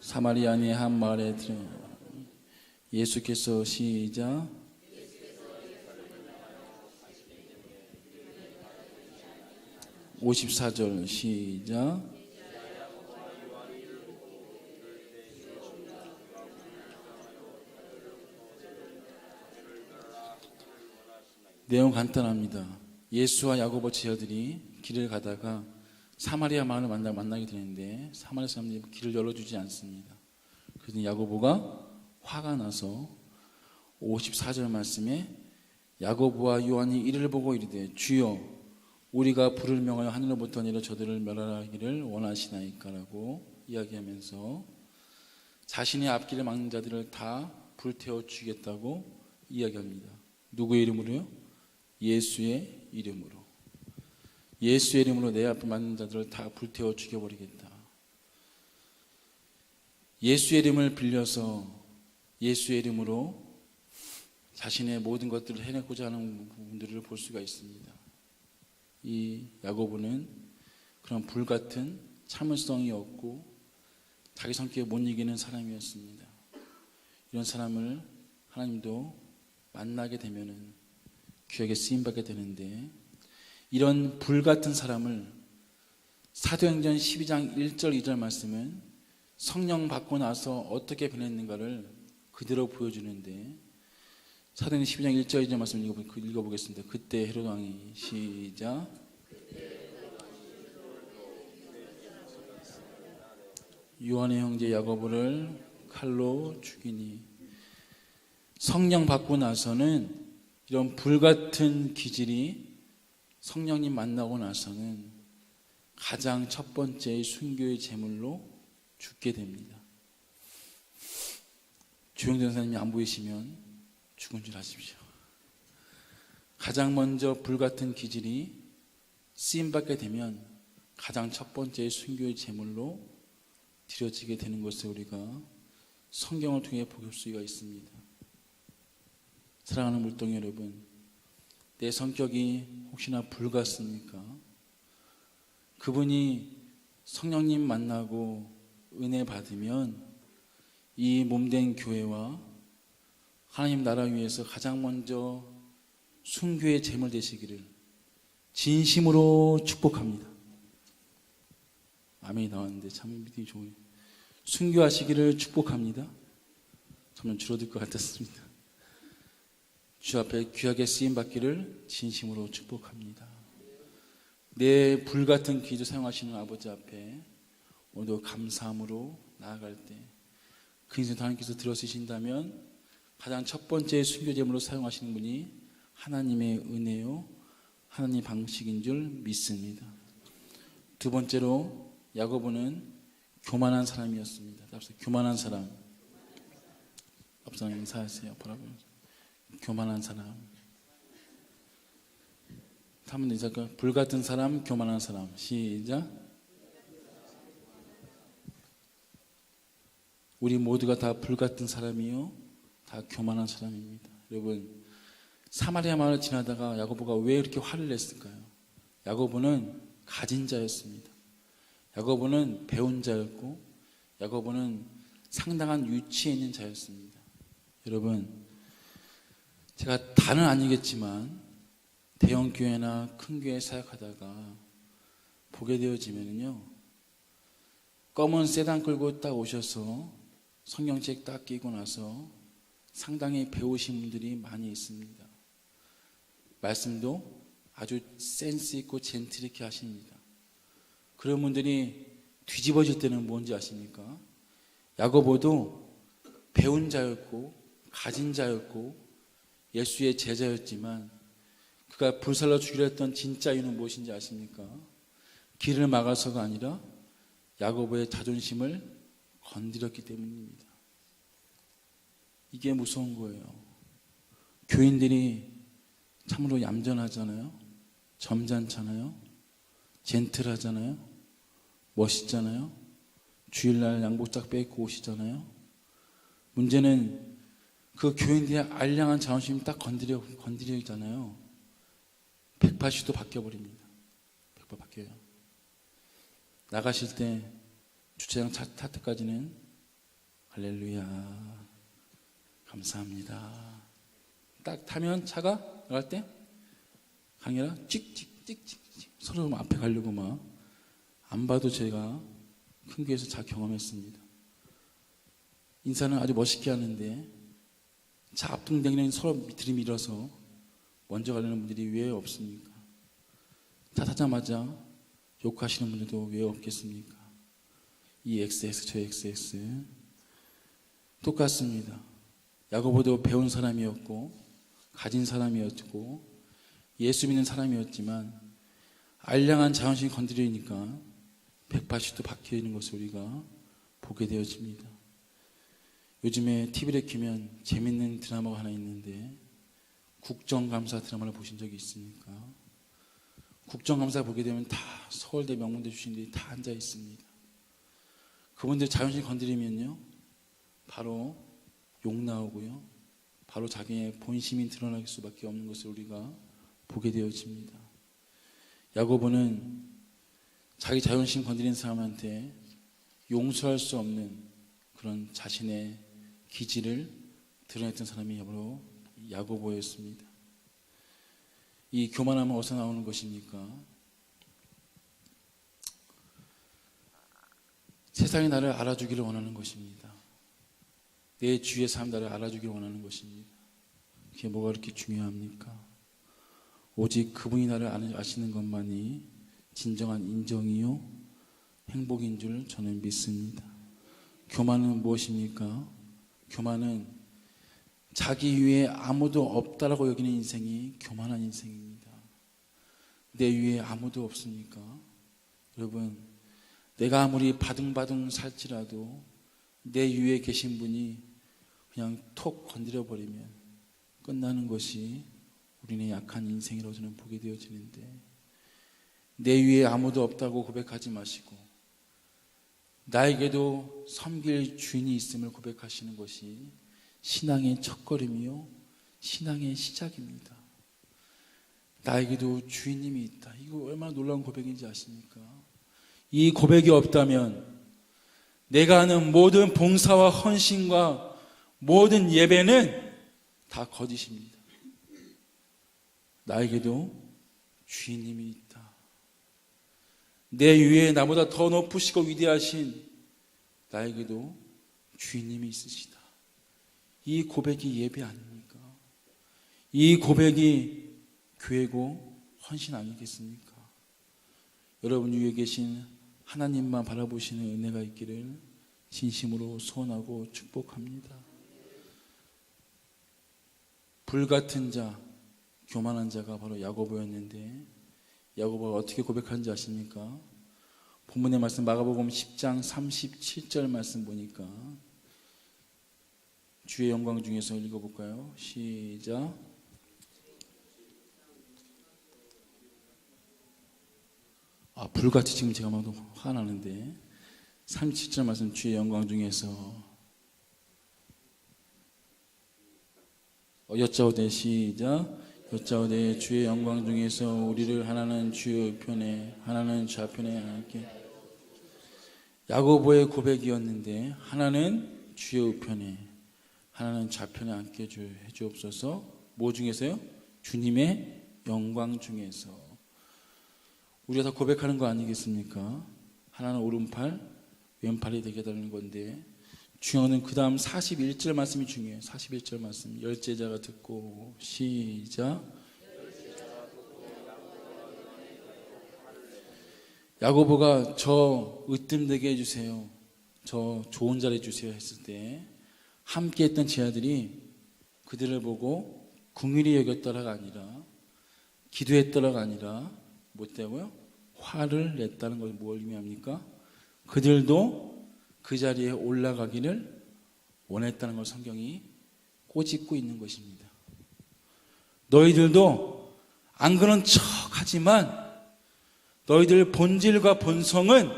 A: 사마리아의 한 마을에 들어 예수께서 시작. 54절 시작. 내용 간단합니다. 예수와 야고보 제자들이 길을 가다가 사마리아 마을을 만나게 되는데 사마리아 사람들이 길을 열어주지 않습니다. 그래서 야고보가 화가 나서 54절 말씀에 야고보와 요한이 이를 보고 이르되 주여 우리가 불을 명하여 하늘로부터 내려 저들을 멸하기를 원하시나이까라고 이야기하면서 자신의 앞길을 막는 자들을 다 불태워 죽이겠다고 이야기합니다. 누구의 이름으로요? 예수의 이름으로. 예수의 이름으로 내 앞에 맞는 자들을 다 불태워 죽여버리겠다. 예수의 이름을 빌려서 예수의 이름으로 자신의 모든 것들을 해내고자 하는 부분들을 볼 수가 있습니다. 이 야고보는 그런 불같은 참을성이 없고 자기 성격에 못 이기는 사람이었습니다. 이런 사람을 하나님도 만나게 되면은 귀하게 쓰임받게 되는데 이런 불같은 사람을 사도행전 12장 1절 2절 말씀은 성령 받고 나서 어떻게 변했는가를 그대로 보여주는데 사도행전 12장 1절 2절 말씀 읽어보겠습니다. 그때 헤롯 왕이 시작. 요한의 형제 야고보를 칼로 죽이니. 성령 받고 나서는 이런 불같은 기질이 성령님 만나고 나서는 가장 첫 번째 순교의 제물로 죽게 됩니다. 주영전 사님이 안 보이시면 죽은 줄 아십시오. 가장 먼저 불같은 기질이 쓰임받게 되면 가장 첫 번째 순교의 제물로 드려지게 되는 것을 우리가 성경을 통해 볼 수가 있습니다. 사랑하는 물동이 여러분, 내 성격이 혹시나 불같습니까? 그분이 성령님 만나고 은혜 받으면 이 몸된 교회와 하나님 나라 위해서 가장 먼저 순교의 제물 되시기를 진심으로 축복합니다. 아멘이 나왔는데 참 믿기 좋은 순교하시기를 축복합니다. 점점 줄어들 것 같았습니다. 주 앞에 귀하게 쓰임받기를 진심으로 축복합니다. 내 불같은 기도 사용하시는 아버지 앞에 오늘도 감사함으로 나아갈 때 그 인생 하나님께서 들어쓰신다면 가장 첫 번째 순교제물로 사용하시는 분이 하나님의 은혜요 하나님 방식인 줄 믿습니다. 두 번째로 야고보는 교만한 사람이었습니다. 교만한 사람. 앞서 인사하세요. 바라보면서. 교만한 사람. 한번 인사. 불같은 사람, 교만한 사람. 시작. 우리 모두가 다 불같은 사람이요, 다 교만한 사람입니다. 여러분, 사마리아 마을을 지나다가 야고보가 왜 이렇게 화를 냈을까요? 야고보는 가진 자였습니다. 야고보는 배운 자였고 야고보는 상당한 위치에 있는 자였습니다. 여러분, 제가 다는 아니겠지만 대형 교회나 큰 교회 사역하다가 보게 되어지면요, 검은 세단 끌고 딱 오셔서 성경책 딱 끼고 나서 상당히 배우신 분들이 많이 있습니다. 말씀도 아주 센스 있고 젠틀 있게 하십니다. 그런 분들이 뒤집어질 때는 뭔지 아십니까? 야고보도 배운 자였고 가진 자였고 예수의 제자였지만 그가 불살라 죽이려 했던 진짜 이유는 무엇인지 아십니까? 길을 막아서가 아니라 야고보의 자존심을 건드렸기 때문입니다. 이게 무서운 거예요. 교인들이 참으로 얌전하잖아요. 점잖잖아요. 젠틀하잖아요. 멋있잖아요. 주일날 양복 딱 빼입고 오시잖아요. 문제는 그 교인들의 알량한 자존심이 딱 건드려지잖아요. 180도 바뀌어버립니다. 100번 바뀌어요. 나가실 때 주차장 차 탈 때까지는 할렐루야 감사합니다. 딱 타면 차가 나갈 때 강이라 찍찍찍찍 서로 앞에 가려고 막 안 봐도 제가 큰 교회에서 잘 경험했습니다. 인사는 아주 멋있게 하는데 차 앞등댕이는 서로 들이밀어서 먼저 가려는 분들이 왜 없습니까? 차 타자마자 욕하시는 분들도 왜 없겠습니까? 이 XX 저 XX 똑같습니다. 야고보도 배운 사람이었고 가진 사람이었고 예수 믿는 사람이었지만 알량한 자존심이 건드리니까 180도 바뀌어 있는 것을 우리가 보게 되어집니다. 요즘에 TV를 켜면 재밌는 드라마가 하나 있는데 국정감사 드라마를 보신 적이 있습니까? 국정감사 보게 되면 다 서울대 명문대 출신들이 다 앉아 있습니다. 그분들 자존심 건드리면요 바로 욕 나오고요 바로 자기의 본심이 드러날 수밖에 없는 것을 우리가 보게 되어집니다. 야고보는 자기 자존심 건드린 사람한테 용서할 수 없는 그런 자신의 기질을 드러냈던 사람이 바로 야고보였습니다. 이 교만함은 어디서 나오는 것입니까? 세상이 나를 알아주기를 원하는 것입니다. 내 주위의 사람 나를 알아주기를 원하는 것입니다. 그게 뭐가 그렇게 중요합니까? 오직 그분이 나를 아시는 것만이 진정한 인정이요 행복인 줄 저는 믿습니다. 교만은 무엇입니까? 교만은 자기 위에 아무도 없다라고 여기는 인생이 교만한 인생입니다. 내 위에 아무도 없습니까? 여러분, 내가 아무리 바둥바둥 살지라도 내 위에 계신 분이 그냥 톡 건드려 버리면 끝나는 것이 우리는 약한 인생이라고 저는 보게 되어지는데, 내 위에 아무도 없다고 고백하지 마시고 나에게도 섬길 주인이 있음을 고백하시는 것이 신앙의 첫걸음이요 신앙의 시작입니다. 나에게도 주인님이 있다. 이거 얼마나 놀라운 고백인지 아십니까? 이 고백이 없다면 내가 하는 모든 봉사와 헌신과 모든 예배는 다 거짓입니다. 나에게도 주인님이 있다. 내 위에 나보다 더 높으시고 위대하신 나에게도 주인님이 있으시다. 이 고백이 예배 아닙니까? 이 고백이 교회고 헌신 아니겠습니까? 여러분 위에 계신 하나님만 바라보시는 은혜가 있기를 진심으로 소원하고 축복합니다. 불같은 자, 교만한 자가 바로 야고보였는데 야고보가 어떻게 고백하는지 아십니까? 본문의 말씀 마가복음 10장 37절 말씀 보니까 주의 영광 중에서 읽어볼까요? 시작. 불같이 지금 제가 막 화나는데 37절 말씀 주의 영광 중에서 여짜오되 시작. 여짜오되 주의 영광 중에서 우리를 하나는 주의 우편에 하나는 좌편에 앉게. 야고보의 고백이었는데 하나는 주의 우편에 하나는 좌편에 앉게 해주옵소서. 뭐 중에서요? 주님의 영광 중에서. 우리가 다 고백하는 거 아니겠습니까? 하나는 오른팔 왼팔이 되게 되는 건데 중요한 건 그 다음 41절 말씀이 중요해요. 41절 말씀. 열제자가 듣고 시작. 야고보가 저 으뜸되게 해주세요, 저 좋은 자리 주세요 했을 때 함께 했던 제자들이 그들을 보고 긍휼히 여겼더라가 아니라 기도했더라가 아니라 뭐 때고요? 화를 냈다는 걸 뭘 의미합니까? 그들도 그 자리에 올라가기를 원했다는 걸 성경이 꼬집고 있는 것입니다. 너희들도 안 그런 척 하지만 너희들 본질과 본성은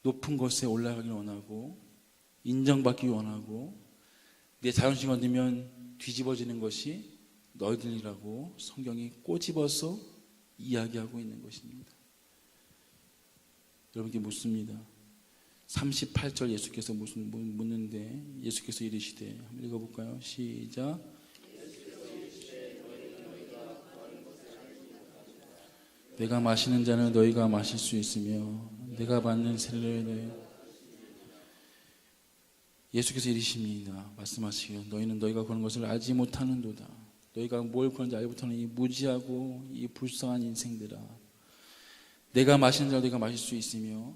A: 높은 곳에 올라가기를 원하고 인정받기 원하고 내 자존심 건드면 뒤집어지는 것이 너희들이라고 성경이 꼬집어서 이야기하고 있는 것입니다. 여러분께 묻습니다. 38절 예수께서 묻는데 예수께서 이르시되, 한번 읽어볼까요? 시작. 내가 마시는 잔을 너희가 마실 수 있으며 내가 받는 세례를 예수께서 이르십니다. 말씀하시기를 너희가 그런 것을 알지 못하는도다. 너희가 뭘 그런지 알지 못하는 이 무지하고 이 불쌍한 인생들아, 내가 마시는 잔을 너희가 마실 수 있으며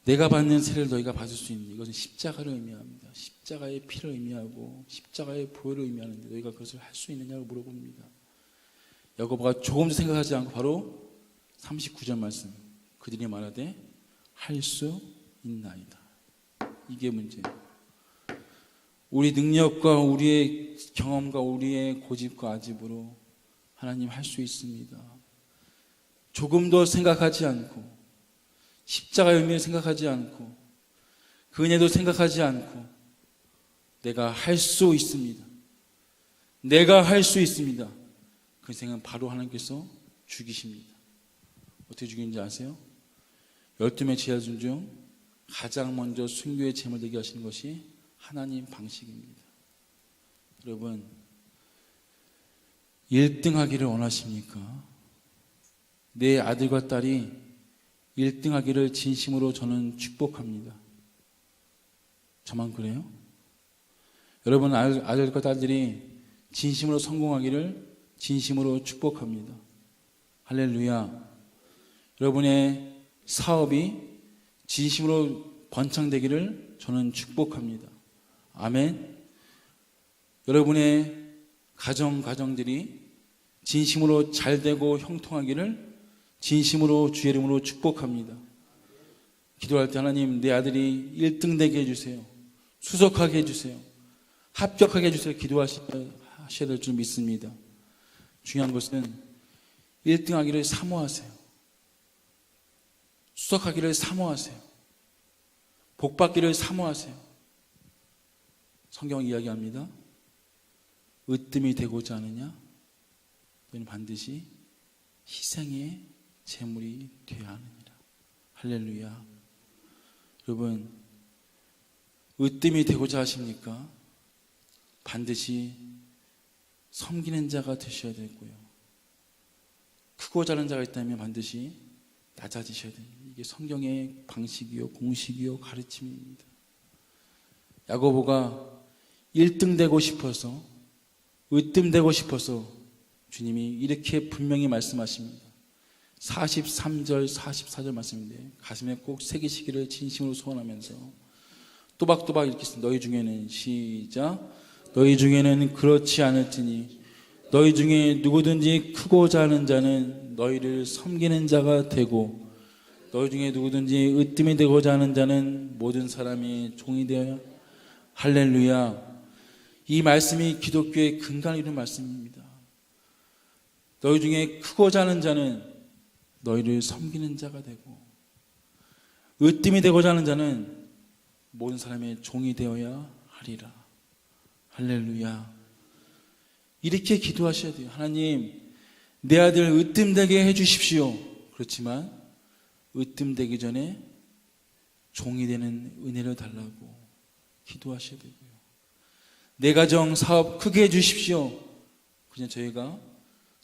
A: 내가 받는 세례를 너희가 받을 수 있는, 이것은 십자가를 의미합니다. 십자가의 피를 의미하고 십자가의 보혈을 의미하는데 너희가 그것을 할 수 있느냐고 물어봅니다. 야고보가 조금도 생각하지 않고 바로 39절 말씀, 그들이 말하되 할 수 있나이다. 이게 문제예요. 우리 능력과 우리의 경험과 우리의 고집과 아집으로 하나님 할 수 있습니다. 조금도 생각하지 않고, 십자가의 의미를 생각하지 않고, 그 은혜도 생각하지 않고 내가 할 수 있습니다. 내가 할 수 있습니다. 그 생은 바로 하나님께서 죽이십니다. 어떻게 죽이는지 아세요? 12명의 제자들 중 가장 먼저 순교의 제물 되게 하시는 것이 하나님 방식입니다. 여러분, 1등 하기를 원하십니까? 내 아들과 딸이 1등 하기를 진심으로 저는 축복합니다. 저만 그래요? 여러분, 아들과 딸들이 진심으로 성공하기를 진심으로 축복합니다. 할렐루야. 여러분의 사업이 진심으로 번창되기를 저는 축복합니다. 아멘. 여러분의 가정들이 진심으로 잘되고 형통하기를 진심으로 주의 이름으로 축복합니다. 기도할 때 하나님, 내 아들이 1등 되게 해주세요. 수석하게 해주세요. 합격하게 해주세요. 기도하셔야 될 줄 믿습니다. 중요한 것은 1등 하기를 사모하세요. 수석하기를 사모하세요. 복받기를 사모하세요. 성경은 이야기합니다. 으뜸이 되고자 하느냐? 너는 반드시 희생의 제물이 되어야 하느니라. 할렐루야. 여러분, 으뜸이 되고자 하십니까? 반드시 섬기는 자가 되셔야 되고요. 크고 작은 자가 있다면 반드시 낮아지셔야 됩니다. 이게 성경의 방식이요, 공식이요, 가르침입니다. 야고보가 1등 되고 싶어서, 으뜸 되고 싶어서 주님이 이렇게 분명히 말씀하십니다. 43절, 44절 말씀인데 가슴에 꼭 새기시기를 진심으로 소원하면서 또박또박 이렇게 씁니다. 너희 중에는, 시작, 너희 중에는 그렇지 않을지니 너희 중에 누구든지 크고자 하는 자는 너희를 섬기는 자가 되고 너희 중에 누구든지 으뜸이 되고자 하는 자는 모든 사람이 종이 되어야. 할렐루야. 이 말씀이 기독교의 근간을 이루는 말씀입니다. 너희 중에 크고자 하는 자는 너희를 섬기는 자가 되고 으뜸이 되고자 하는 자는 모든 사람의 종이 되어야 하리라. 할렐루야. 이렇게 기도하셔야 돼요. 하나님, 내 아들 으뜸되게 해주십시오. 그렇지만 으뜸되기 전에 종이 되는 은혜를 달라고 기도하셔야 되고요. 내 가정 사업 크게 해주십시오. 그냥 저희가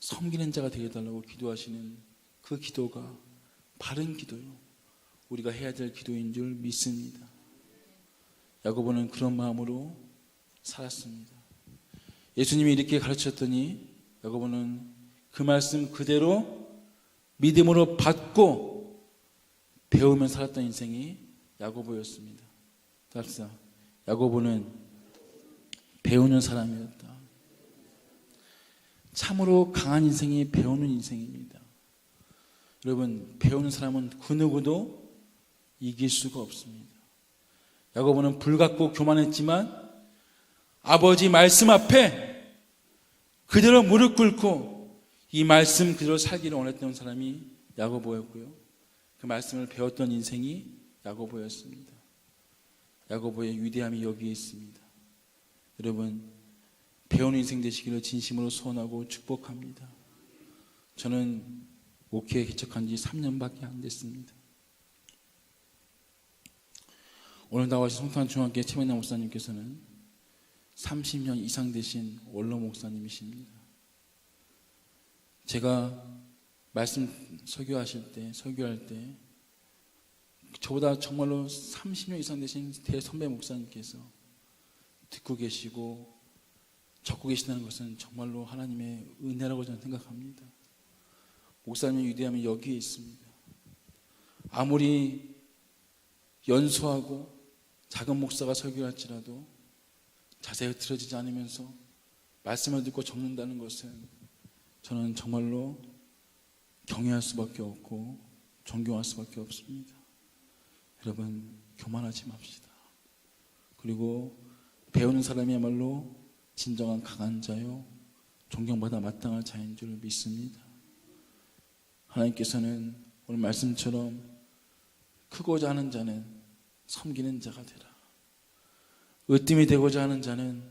A: 섬기는 자가 되게 해달라고 기도하시는 그 기도가 바른 기도요, 우리가 해야 될 기도인 줄 믿습니다. 야고보는 그런 마음으로 살았습니다. 예수님이 이렇게 가르쳤더니 야고보는 그 말씀 그대로 믿음으로 받고 배우며 살았던 인생이 야고보였습니다. 답사, 야고보는 배우는 사람이었다. 참으로 강한 인생이 배우는 인생입니다. 여러분, 배우는 사람은 그 누구도 이길 수가 없습니다. 야고보는 불같고 교만했지만 아버지 말씀 앞에 그대로 무릎 꿇고 이 말씀 그대로 살기를 원했던 사람이 야고보였고요. 그 말씀을 배웠던 인생이 야고보였습니다. 야고보의 위대함이 여기에 있습니다. 여러분, 배우는 인생 되시기를 진심으로 소원하고 축복합니다. 저는 목회 개척한 지 3년밖에 안 됐습니다. 오늘 나와주신 성탄중학교 최명남 목사님께서는 30년 이상 되신 원로 목사님이십니다. 제가 말씀 설교할 때 저보다 정말로 30년 이상 되신 대선배 목사님께서 듣고 계시고 적고 계신다는 것은 정말로 하나님의 은혜라고 저는 생각합니다. 목사님의 위대함이 여기에 있습니다. 아무리 연소하고 작은 목사가 설교할지라도 자세히 들어지지 않으면서 말씀을 듣고 적는다는 것은 저는 정말로 경외할 수밖에 없고 존경할 수밖에 없습니다. 여러분, 교만하지 맙시다. 그리고 배우는 사람이야말로 진정한 강한 자요 존경받아 마땅한 자인 줄 믿습니다. 하나님께서는 오늘 말씀처럼 크고자 하는 자는 섬기는 자가 되라. 으뜸이 되고자 하는 자는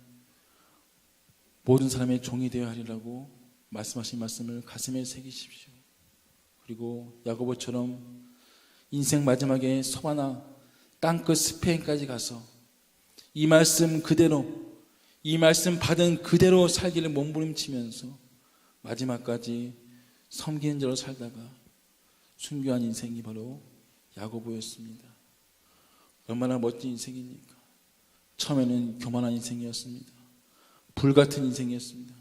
A: 모든 사람의 종이 되어야 하리라고 말씀하신 말씀을 가슴에 새기십시오. 그리고 야고보처럼 인생 마지막에 서바나 땅끝 스페인까지 가서 이 말씀 그대로, 이 말씀 받은 그대로 살기를 몸부림치면서 마지막까지 섬기는 자로 살다가 순교한 인생이 바로 야고보였습니다. 얼마나 멋진 인생입니까? 처음에는 교만한 인생이었습니다. 불같은 인생이었습니다.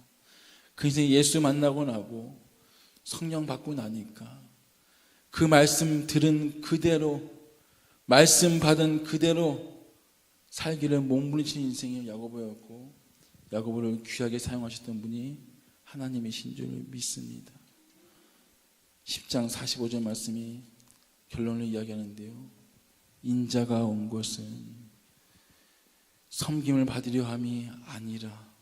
A: 그 인생이 예수 만나고 나고 성령 받고 나니까 그 말씀 들은 그대로, 말씀 받은 그대로 살기를 몸부림치는 인생이 야고보였고, 야고보를 귀하게 사용하셨던 분이 하나님이신 줄 믿습니다. 10장 45절 말씀이 결론을 이야기하는데요, 인자가 온 것은 섬김을 받으려 함이 아니라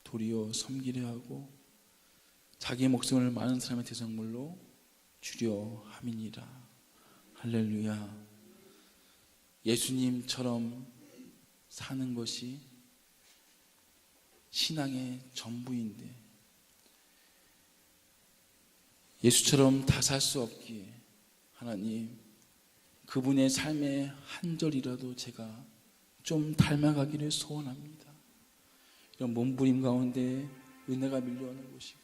A: 도리어 섬기려 하고 자기 목숨을 많은 사람의 대성물로 주려 함이니라. 할렐루야. 예수님처럼 사는 것이 신앙의 전부인데 예수처럼 다 살 수 없기에 하나님, 그분의 삶의 한 절이라도 제가 좀 닮아가기를 소원합니다. 이런 몸부림 가운데 은혜가 밀려오는 것이고,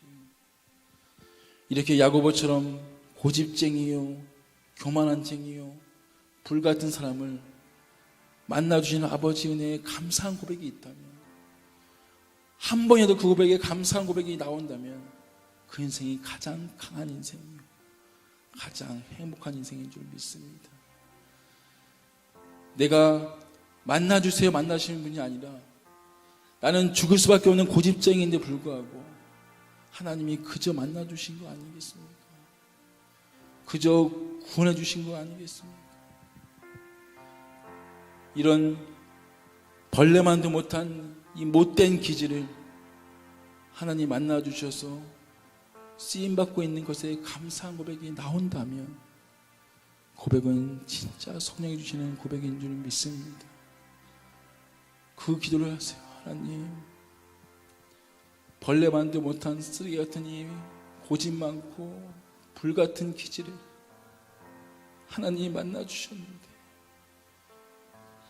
A: 이렇게 야고보처럼 고집쟁이요 교만한 쟁이요 불같은 사람을 만나주시는 아버지 은혜에 감사한 고백이 있다면, 한 번이라도 그 고백에 감사한 고백이 나온다면 그 인생이 가장 강한 인생이요 가장 행복한 인생인 줄 믿습니다. 내가 만나주세요 만나시는 분이 아니라 나는 죽을 수밖에 없는 고집쟁이인데 불구하고 하나님이 그저 만나주신 거 아니겠습니까? 그저 구원해 주신 거 아니겠습니까? 이런 벌레만도 못한 이 못된 기질을 하나님 만나주셔서 쓰임받고 있는 것에 감사한 고백이 나온다면 고백은 진짜 성령이 주시는 고백인 줄 믿습니다. 그 기도를 하세요. 하나님, 벌레만도 못한 쓰레기 같은 이 고집 많고 불같은 기질을 하나님이 만나주셨는데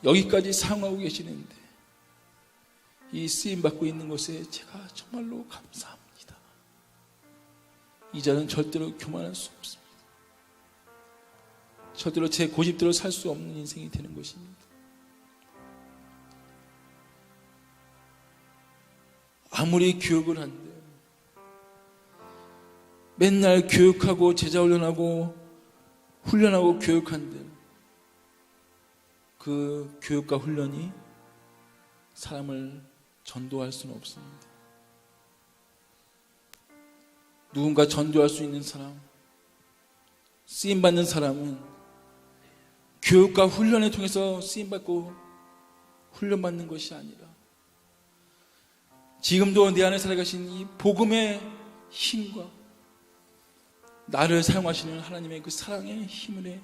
A: 여기까지 사용하고 계시는데 이 쓰임받고 있는 것에 제가 정말로 감사합니다. 이 자는 절대로 교만할 수 없습니다. 절대로 제 고집대로 살 수 없는 인생이 되는 것입니다. 아무리 교육을 한들 맨날 교육하고 제자 훈련하고 교육한들 그 교육과 훈련이 사람을 전도할 수는 없습니다. 누군가 전도할 수 있는 사람, 쓰임받는 사람은 교육과 훈련을 통해서 쓰임받고 훈련받는 것이 아니라 지금도 내 안에 살아가신 이 복음의 힘과 나를 사용하시는 하나님의 그 사랑의 힘을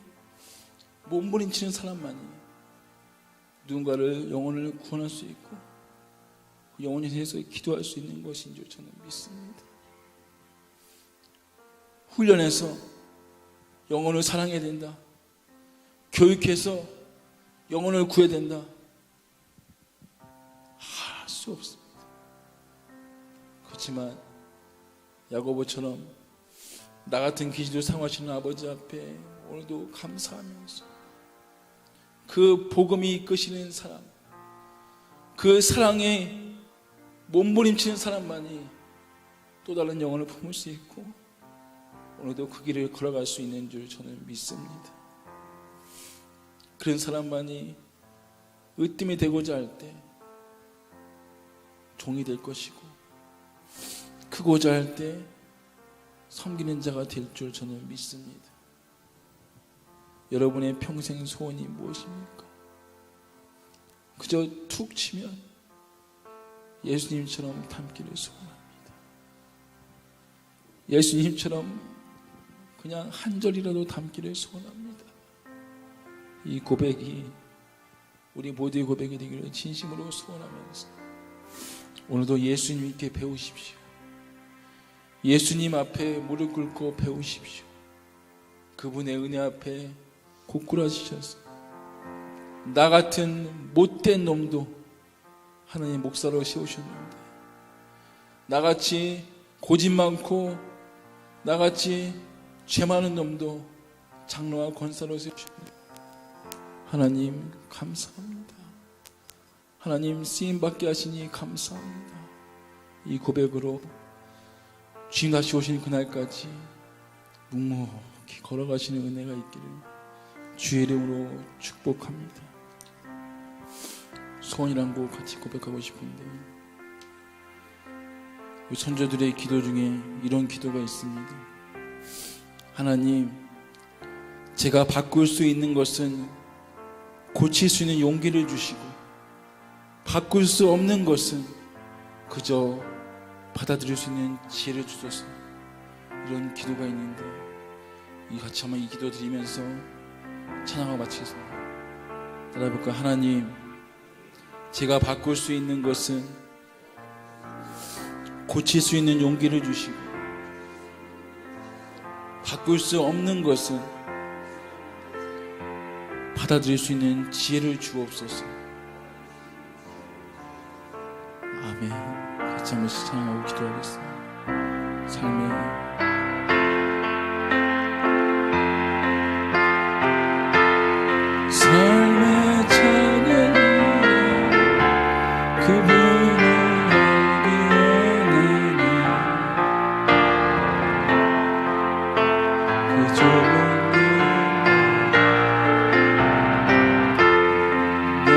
A: 몸부림치는 사람만이 누군가를 영혼을 구원할 수 있고 영혼에 대해서 기도할 수 있는 것인 줄 저는 믿습니다. 훈련해서 영혼을 사랑해야 된다. 교육해서 영혼을 구해야 된다. 할 수 없습니다. 그렇지만 야고보처럼 나 같은 기질을 사랑하시는 아버지 앞에 오늘도 감사하면서 그 복음이 이끄시는 사람, 그 사랑에 몸부림치는 사람만이 또 다른 영혼을 품을 수 있고 오늘도 그 길을 걸어갈 수 있는 줄 저는 믿습니다. 그런 사람만이 으뜸이 되고자 할 때 종이 될 것이고 크고자 할 때 섬기는 자가 될 줄 저는 믿습니다. 여러분의 평생 소원이 무엇입니까? 그저 툭 치면 예수님처럼 닮기를 소원합니다. 예수님처럼 그냥 한 절이라도 닮기를 소원합니다. 이 고백이 우리 모두의 고백이 되기를 진심으로 소원하면서 오늘도 예수님께 배우십시오. 예수님 앞에 무릎 꿇고 배우십시오. 그분의 은혜 앞에 고꾸라지셔서 나 같은 못된 놈도 하나님 목사로 세우셨는데 나같이 고집 많고 나같이 죄 많은 놈도 장로와 권사로 세우셨는데 하나님 감사합니다. 하나님 쓰임받게 하시니 감사합니다. 이 고백으로 주님 다시 오신 그날까지 묵묵히 걸어가시는 은혜가 있기를 주의 이름으로 축복합니다. 소원이란 곡 같이 고백하고 싶은데 우리 선조들의 기도 중에 이런 기도가 있습니다. 하나님, 제가 바꿀 수 있는 것은 고칠 수 있는 용기를 주시고 바꿀 수 없는 것은 그저 받아들일 수 있는 지혜를 주소서. 이런 기도가 있는데 같이 한번 이 기도 드리면서 찬양을 마치겠습니다. 따라해볼까? 하나님, 제가 바꿀 수 있는 것은 고칠 수 있는 용기를 주시고 바꿀 수 없는 것은 받아들일 수 있는 지혜를 주옵소서. 아멘. 같이 한번 찬양하고 기도하겠습니다. 삶의 작은 일에 그분을 알기 원하니 그 좁은 길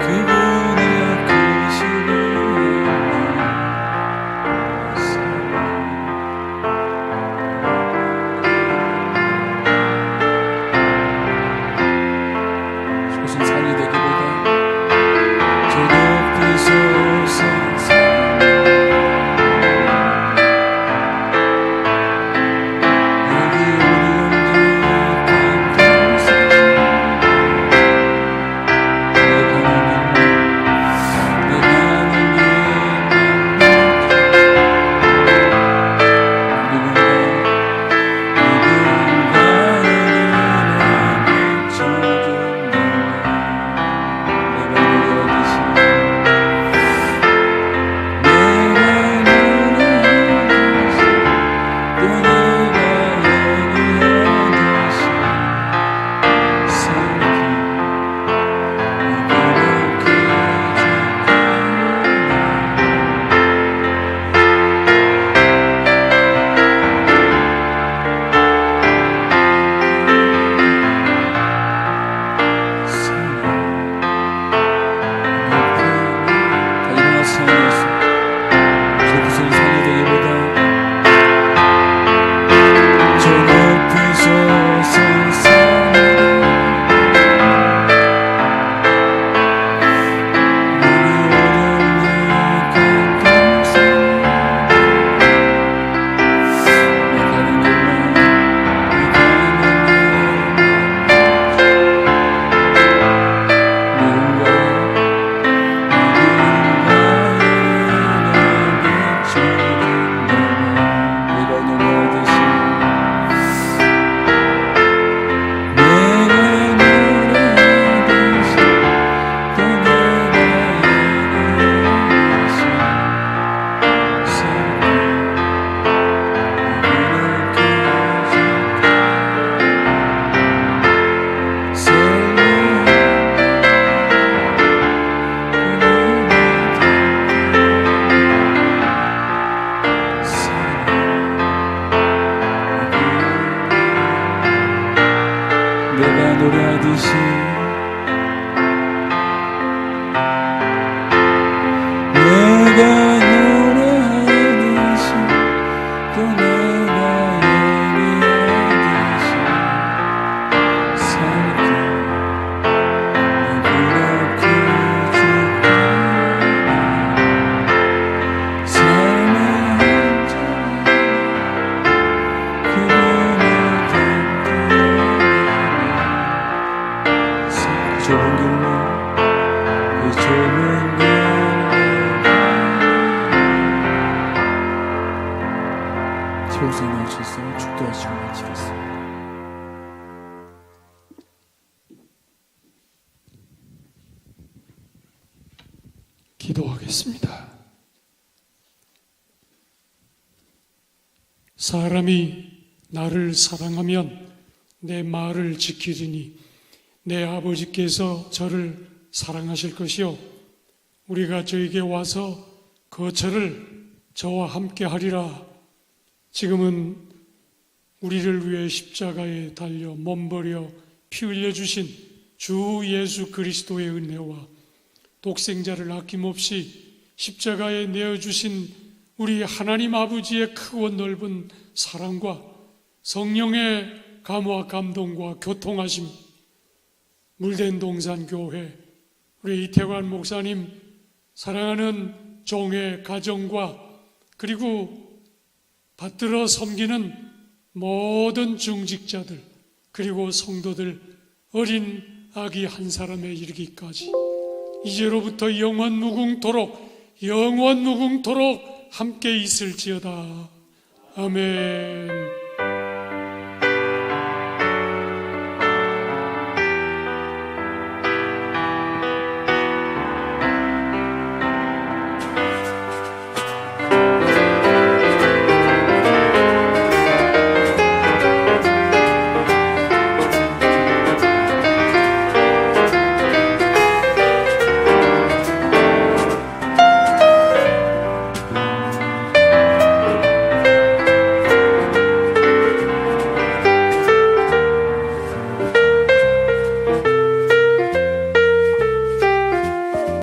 A: 그분의 크신 은혜 우선을 쳐서 축도하시고 마치겠습니다.
C: 기도하겠습니다. 사람이 나를 사랑하면 내 말을 지키리니 내 아버지께서 저를 사랑하실 것이요 우리가 저에게 와서 거처를 저와 함께 하리라. 지금은 우리를 위해 십자가에 달려 몸버려 피 흘려 주신 주 예수 그리스도의 은혜와 독생자를 아낌없이 십자가에 내어주신 우리 하나님 아버지의 크고 넓은 사랑과 성령의 감화 감동과 교통하심, 물된 동산교회 우리 이태관 목사님, 사랑하는 종의 가정과 그리고 받들어 섬기는 모든 중직자들 그리고 성도들, 어린 아기 한 사람에 이르기까지 이제로부터 영원 무궁토록 함께 있을지어다. 아멘.